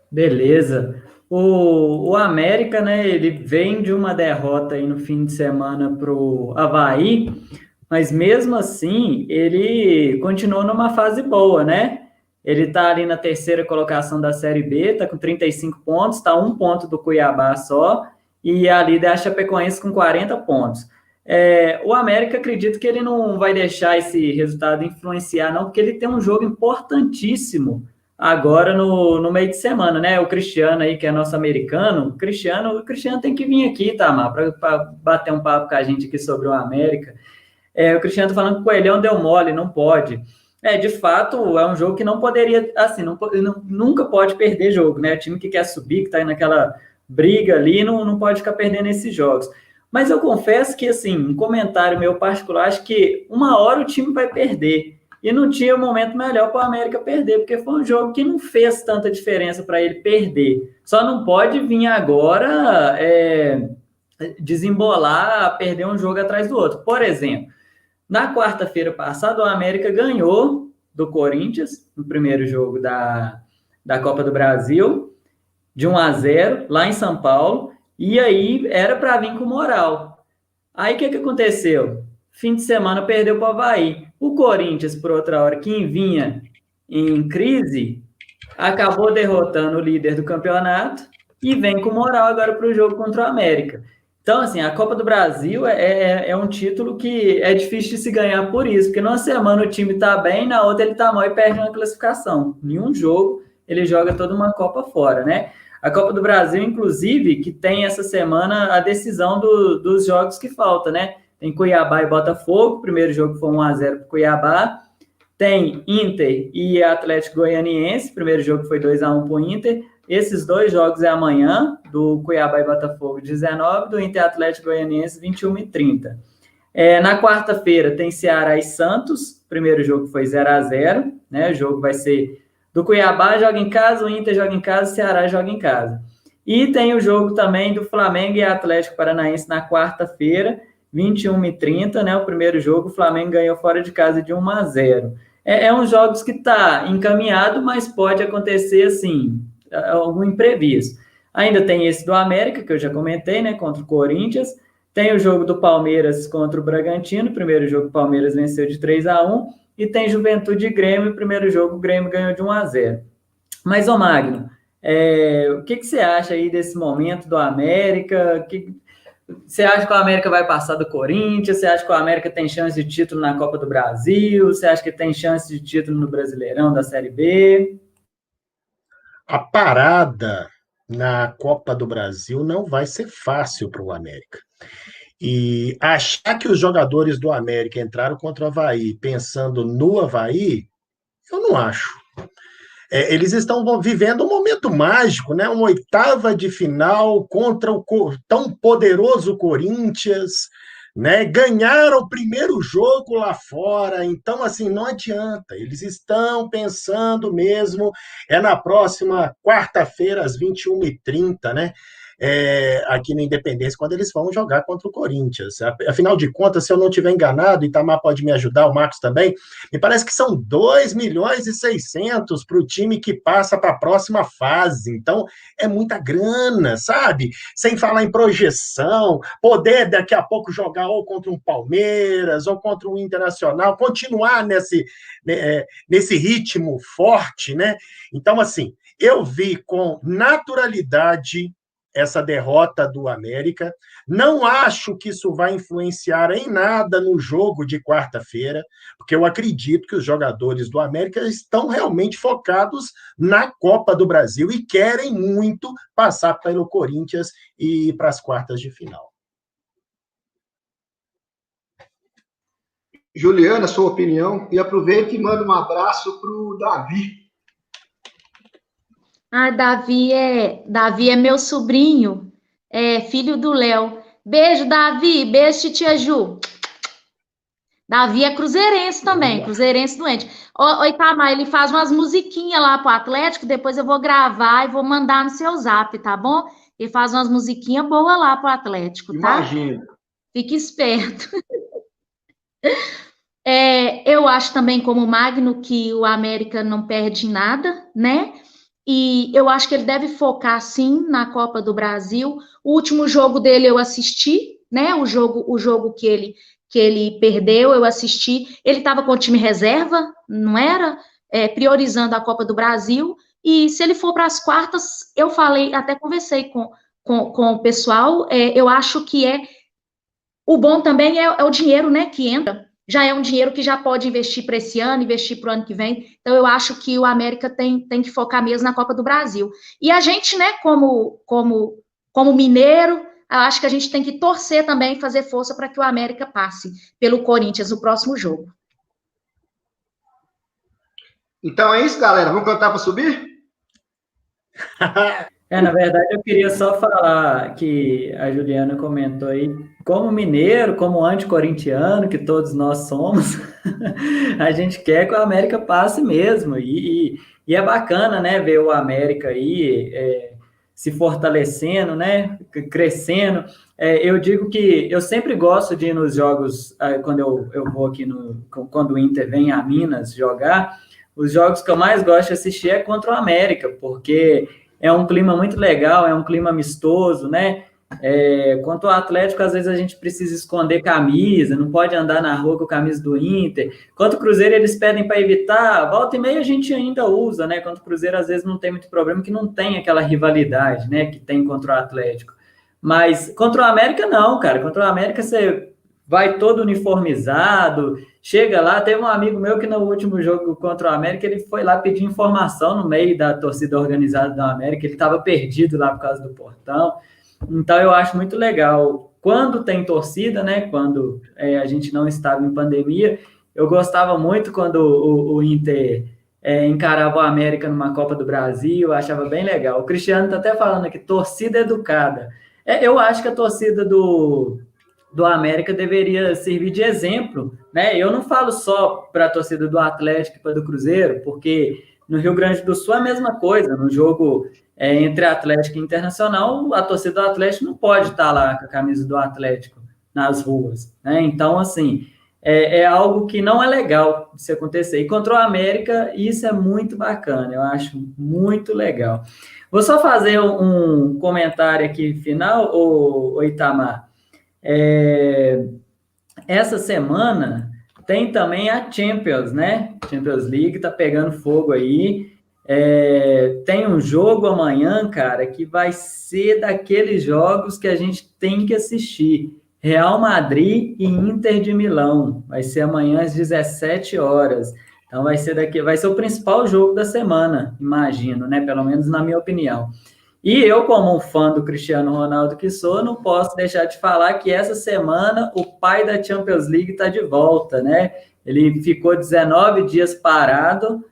Beleza. O América, né, ele vem de uma derrota aí no fim de semana para o Avaí, mas mesmo assim ele continuou numa fase boa, né? Ele está ali na terceira colocação da Série B, está com 35 pontos, está 1 ponto do Cuiabá só, e a líder é a Chapecoense com 40 pontos. O América, acredito que ele não vai deixar esse resultado influenciar, não, porque ele tem um jogo importantíssimo agora no meio de semana, né? O Cristiano aí, que é nosso americano, o Cristiano tem que vir aqui, Tamar, para bater um papo com a gente aqui sobre o América. O Cristiano tá falando que o Coelhão deu mole, não pode. De fato, é um jogo que não poderia, assim, nunca pode perder jogo, né? O time que quer subir, que tá naquela briga ali, não pode ficar perdendo esses jogos. Mas eu confesso que, assim, um comentário meu particular, acho que uma hora o time vai perder. E não tinha momento melhor para o América perder, porque foi um jogo que não fez tanta diferença para ele perder. Só não pode vir agora desembolar, perder um jogo atrás do outro. Por exemplo, na quarta-feira passada, o América ganhou do Corinthians, no primeiro jogo da Copa do Brasil, de 1-0, lá em São Paulo, e aí era para vir com moral. Aí o que aconteceu? Fim de semana perdeu para o Avaí. O Corinthians, por outra hora, que vinha em crise, acabou derrotando o líder do campeonato e vem com moral agora para o jogo contra o América. Então, assim, a Copa do Brasil é um título que é difícil de se ganhar por isso, porque numa semana o time está bem, na outra ele está mal e perde uma classificação. Em um jogo, ele joga toda uma Copa fora, né? A Copa do Brasil, inclusive, que tem essa semana a decisão dos jogos que faltam, né? Tem Cuiabá e Botafogo, o primeiro jogo foi 1-0 para o Cuiabá. Tem Inter e Atlético Goianiense, o primeiro jogo foi 2-1 para o Inter. Esses dois jogos é amanhã, do Cuiabá e Botafogo 19, do Inter Atlético Goianiense 21h30. Na quarta-feira tem Ceará e Santos, o primeiro jogo foi 0-0, né? O jogo vai ser do Cuiabá joga em casa, o Inter joga em casa, o Ceará joga em casa. E tem o jogo também do Flamengo e Atlético Paranaense na quarta-feira, 21h30, né? O primeiro jogo, o Flamengo ganhou fora de casa de 1-0. Uns jogos que está encaminhado, mas pode acontecer, assim, algum imprevisto. Ainda tem esse do América, que eu já comentei, né? Contra o Corinthians. Tem o jogo do Palmeiras contra o Bragantino. O primeiro jogo, o Palmeiras venceu de 3-1. E tem Juventude e Grêmio. O primeiro jogo, o Grêmio ganhou de 1-0. Mas, ô Magno, o que você acha aí desse momento do América? Você acha que o América vai passar do Corinthians? Você acha que o América tem chance de título na Copa do Brasil? Você acha que tem chance de título no Brasileirão da Série B? A parada na Copa do Brasil não vai ser fácil para o América. E achar que os jogadores do América entraram contra o Avaí pensando no Avaí, eu não acho. Eles estão vivendo um momento mágico, né? Uma oitava de final contra o tão poderoso Corinthians, né? Ganharam o primeiro jogo lá fora, então, assim, não adianta. Eles estão pensando mesmo, na próxima quarta-feira, às 21h30, né? aqui no Independência quando eles vão jogar contra o Corinthians. Afinal de contas, se eu não estiver enganado, Itamar pode me ajudar, o Marcos também, me parece que são 2.600.000 para o time que passa para a próxima fase. Então, é muita grana, sabe? Sem falar em projeção, poder daqui a pouco jogar ou contra um Palmeiras, ou contra um Internacional, continuar nesse ritmo forte, né? Então, assim, eu vi com naturalidade essa derrota do América. Não acho que isso vai influenciar em nada no jogo de quarta-feira, porque eu acredito que os jogadores do América estão realmente focados na Copa do Brasil e querem muito passar pelo Corinthians e ir para as quartas de final. Juliana, sua opinião, e aproveita e manda um abraço para o Davi. Davi é meu sobrinho, filho do Léo. Beijo, Davi, beijo, titia Ju. Davi é cruzeirense também, cruzeirense doente. Ô, Itamar, ele faz umas musiquinhas lá pro Atlético, depois eu vou gravar e vou mandar no seu zap, tá bom? Ele faz umas musiquinhas boas lá pro Atlético, tá? Imagina. Fique esperto. Eu acho também, como o Magno, que o América não perde nada, né? E eu acho que ele deve focar, sim, na Copa do Brasil. O último jogo dele eu assisti, né? O jogo que ele perdeu, eu assisti. Ele estava com o time reserva, não era? Priorizando a Copa do Brasil. E se ele for para as quartas, eu falei, até conversei com o pessoal, eu acho que o bom também é o dinheiro, né, que entra. Já é um dinheiro que já pode investir para esse ano, investir para o ano que vem. Então, eu acho que o América tem que focar mesmo na Copa do Brasil. E a gente, né, como mineiro, eu acho que a gente tem que torcer também, fazer força para que o América passe pelo Corinthians no próximo jogo. Então é isso, galera. Vamos cantar para subir? Na verdade, eu queria só falar que a Juliana comentou aí, como mineiro, como anticorintiano, que todos nós somos, a gente quer que o América passe mesmo, e é bacana, né, ver o América aí se fortalecendo, né, crescendo. Eu digo que eu sempre gosto de ir nos jogos, quando eu vou aqui, quando o Inter vem a Minas jogar, os jogos que eu mais gosto de assistir é contra o América, porque é um clima muito legal, é um clima amistoso, né? Quanto ao Atlético, às vezes a gente precisa esconder camisa, não pode andar na rua com a camisa do Inter. Quanto ao Cruzeiro, eles pedem para evitar, volta e meia a gente ainda usa, né? Quanto ao Cruzeiro, às vezes não tem muito problema, que não tem aquela rivalidade, né? Que tem contra o Atlético. Mas contra o América, não, cara. Contra o América, você vai todo uniformizado, chega lá, teve um amigo meu que no último jogo contra o América, ele foi lá pedir informação no meio da torcida organizada da América, ele estava perdido lá por causa do portão. Então eu acho muito legal, quando tem torcida, né, quando a gente não estava em pandemia, eu gostava muito quando o Inter encarava o América numa Copa do Brasil, eu achava bem legal. O Cristiano está até falando aqui, torcida educada. Eu acho que a torcida do América deveria servir de exemplo, né? Eu não falo só para a torcida do Atlético e para do Cruzeiro, porque no Rio Grande do Sul é a mesma coisa. No jogo entre Atlético e Internacional, a torcida do Atlético não pode estar lá com a camisa do Atlético nas ruas, né? Então, assim, é algo que não é legal de se acontecer. E contra o América, isso é muito bacana, eu acho muito legal. Vou só fazer um comentário aqui final, ô Itamar. Essa semana tem também a Champions, né? Champions League tá pegando fogo aí. Tem um jogo amanhã, cara, que vai ser daqueles jogos que a gente tem que assistir. Real Madrid e Inter de Milão. Vai ser amanhã às 17 horas. Então vai ser o principal jogo da semana, imagino, né? Pelo menos na minha opinião. E eu, como um fã do Cristiano Ronaldo que sou, não posso deixar de falar que essa semana o pai da Champions League está de volta, né? Ele ficou 19 dias parado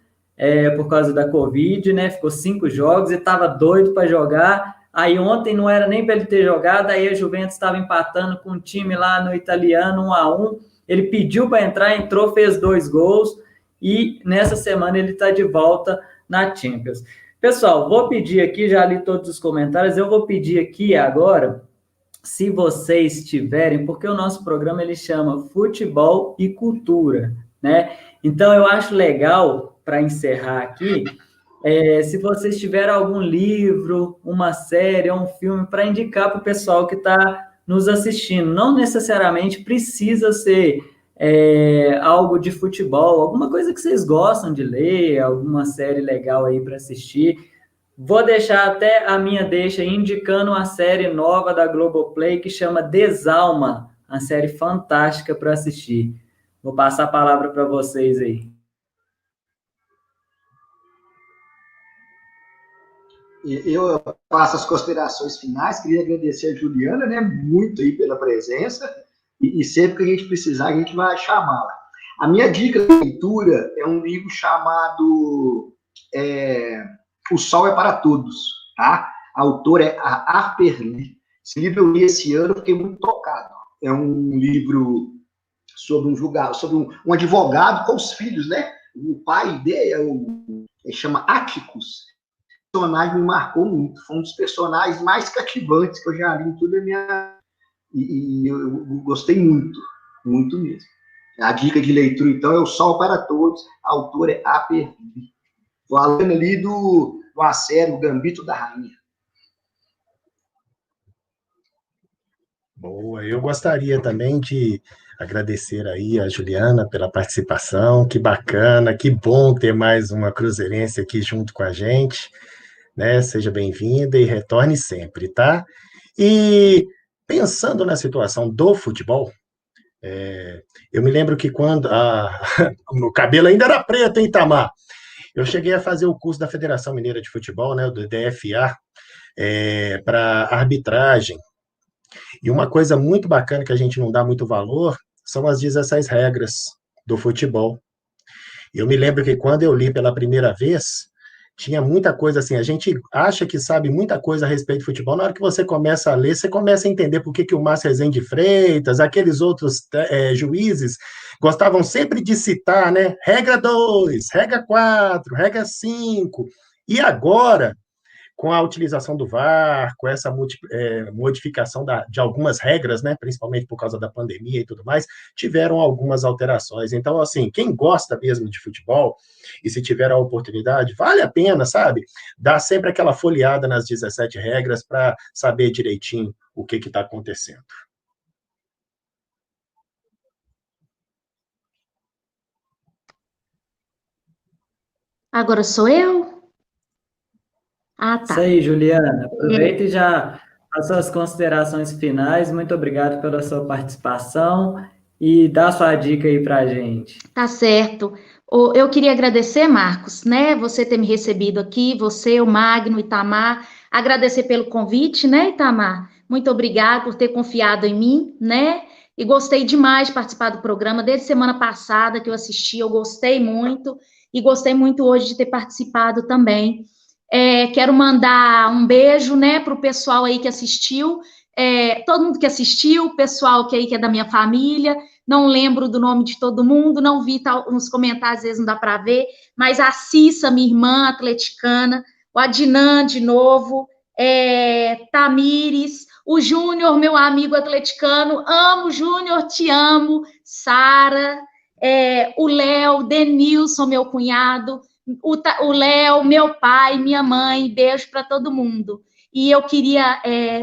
por causa da Covid, né? Ficou 5 jogos e estava doido para jogar. Aí ontem não era nem para ele ter jogado, aí a Juventus estava empatando com um time lá no italiano, 1-1. Ele pediu para entrar, entrou, fez 2 gols e nessa semana ele está de volta na Champions. Pessoal, vou pedir aqui, já li todos os comentários, eu vou pedir aqui agora, se vocês tiverem, porque o nosso programa ele chama Futebol e Cultura, né? Então, eu acho legal, para encerrar aqui, se vocês tiverem algum livro, uma série, um filme, para indicar para o pessoal que está nos assistindo. Não necessariamente precisa ser algo de futebol, alguma coisa que vocês gostam de ler, alguma série legal aí para assistir. Vou deixar até a minha deixa indicando uma série nova da Globoplay que chama Desalma, uma série fantástica para assistir. Vou passar a palavra para vocês aí. Eu faço as considerações finais, queria agradecer a Juliana, né, muito aí pela presença, e sempre que a gente precisar, a gente vai chamá-la. A minha dica de leitura é um livro chamado O Sol é para Todos, tá? A autora é a Harper Lee. Esse livro eu li esse ano, fiquei muito tocado. É um livro sobre um julgado, sobre um advogado com os filhos, né? O pai dele chama Atticus. O personagem me marcou muito. Foi um dos personagens mais cativantes que eu já li em toda a minha... E eu gostei muito, muito mesmo. A dica de leitura, então, é O Sol para Todos. A autora é Harper Lee. Falando ali do série O Gambito da Rainha. Boa, eu gostaria também de agradecer aí a Juliana pela participação, que bacana, que bom ter mais uma cruzeirense aqui junto com a gente, né? Seja bem-vinda e retorne sempre, tá? E pensando na situação do futebol, eu me lembro que quando o cabelo ainda era preto, hein, Tamar? Eu cheguei a fazer o curso da Federação Mineira de Futebol, né, do DFA, para arbitragem. E uma coisa muito bacana que a gente não dá muito valor são as 16 regras do futebol. Eu me lembro que quando eu li pela primeira vez, tinha muita coisa assim, a gente acha que sabe muita coisa a respeito de futebol, na hora que você começa a ler, você começa a entender por que o Márcio Rezende Freitas, aqueles outros juízes, gostavam sempre de citar, né, regra 2, regra 4, regra 5, e agora, com a utilização do VAR, com essa modificação de algumas regras, né, principalmente por causa da pandemia e tudo mais, tiveram algumas alterações. Então, assim, quem gosta mesmo de futebol, e se tiver a oportunidade, vale a pena, sabe? Dar sempre aquela folheada nas 17 regras para saber direitinho o que está acontecendo. Agora sou eu? Ah, tá. Isso aí, Juliana. Aproveita e já faça as considerações finais. Muito obrigado pela sua participação e dá sua dica aí para a gente. Tá certo. Eu queria agradecer, Marcos, né, você ter me recebido aqui, você, o Magno, Itamar, agradecer pelo convite, né, Itamar? Muito obrigado por ter confiado em mim, né? E gostei demais de participar do programa, desde semana passada que eu assisti, eu gostei muito, e gostei muito hoje de ter participado também. Quero mandar um beijo, né, para o pessoal aí que assistiu, todo mundo que assistiu, o pessoal que é da minha família, não lembro do nome de todo mundo, não vi nos comentários, às vezes não dá para ver, mas a Cissa, minha irmã atleticana, o Adnan de novo, Tamires, o Júnior, meu amigo atleticano, amo, Júnior, te amo, Sara, o Léo, Denilson, meu cunhado, o Léo, meu pai, minha mãe, beijo para todo mundo. E eu queria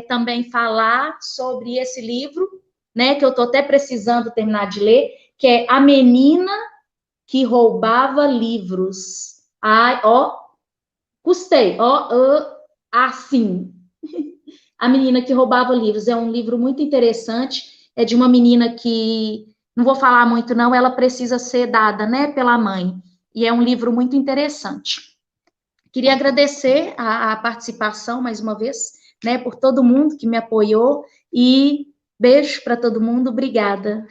também falar sobre esse livro, né, que eu estou até precisando terminar de ler, que é A Menina que Roubava Livros. Ai, custei, assim. A Menina que Roubava Livros é um livro muito interessante, é de uma menina que, não vou falar muito não, ela precisa ser dada, né, pela mãe. E é um livro muito interessante. Queria agradecer a participação, mais uma vez, né, por todo mundo que me apoiou, e beijo para todo mundo, obrigada.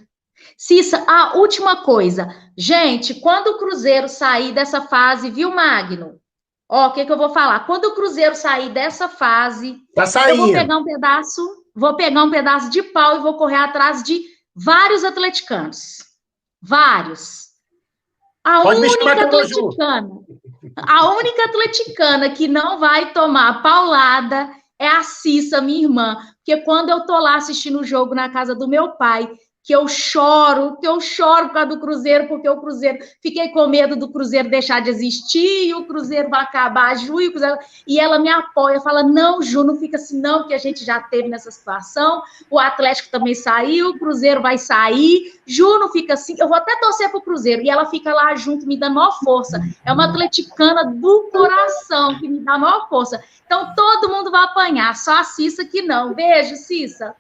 Cissa, a última coisa. Gente, quando o Cruzeiro sair dessa fase, viu, Magno? O que eu vou falar? Quando o Cruzeiro sair dessa fase, tá saindo. Eu vou pegar um pedaço de pau e vou correr atrás de vários atleticanos. Vários. A Pode única atleticana. A única atleticana que não vai tomar paulada é a Cissa, minha irmã. Porque quando eu tô lá assistindo o jogo na casa do meu pai, que eu choro por causa do Cruzeiro, porque o Cruzeiro, fiquei com medo do Cruzeiro deixar de existir, e o Cruzeiro vai acabar, Ju, e ela me apoia, fala, não, Ju, não fica assim não, porque a gente já teve nessa situação, o Atlético também saiu, o Cruzeiro vai sair, Ju, não fica assim, eu vou até torcer pro Cruzeiro, e ela fica lá junto, me dando maior força, é uma atleticana do coração, que me dá maior força, então todo mundo vai apanhar, só a Cissa que não, beijo, Cissa.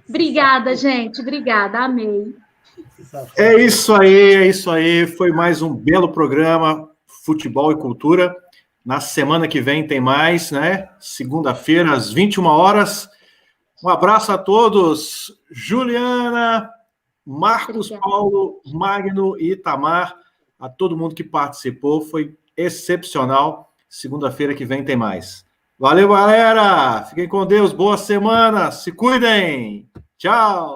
Obrigada, gente. Obrigada, amei. É isso aí. Foi mais um belo programa, Futebol e Cultura. Na semana que vem tem mais, né? Segunda-feira, às 21 horas. Um abraço a todos. Juliana, Marcos Paulo, Magno e Itamar, a todo mundo que participou. Foi excepcional. Segunda-feira que vem tem mais. Valeu, galera! Fiquem com Deus, boa semana, se cuidem! Tchau!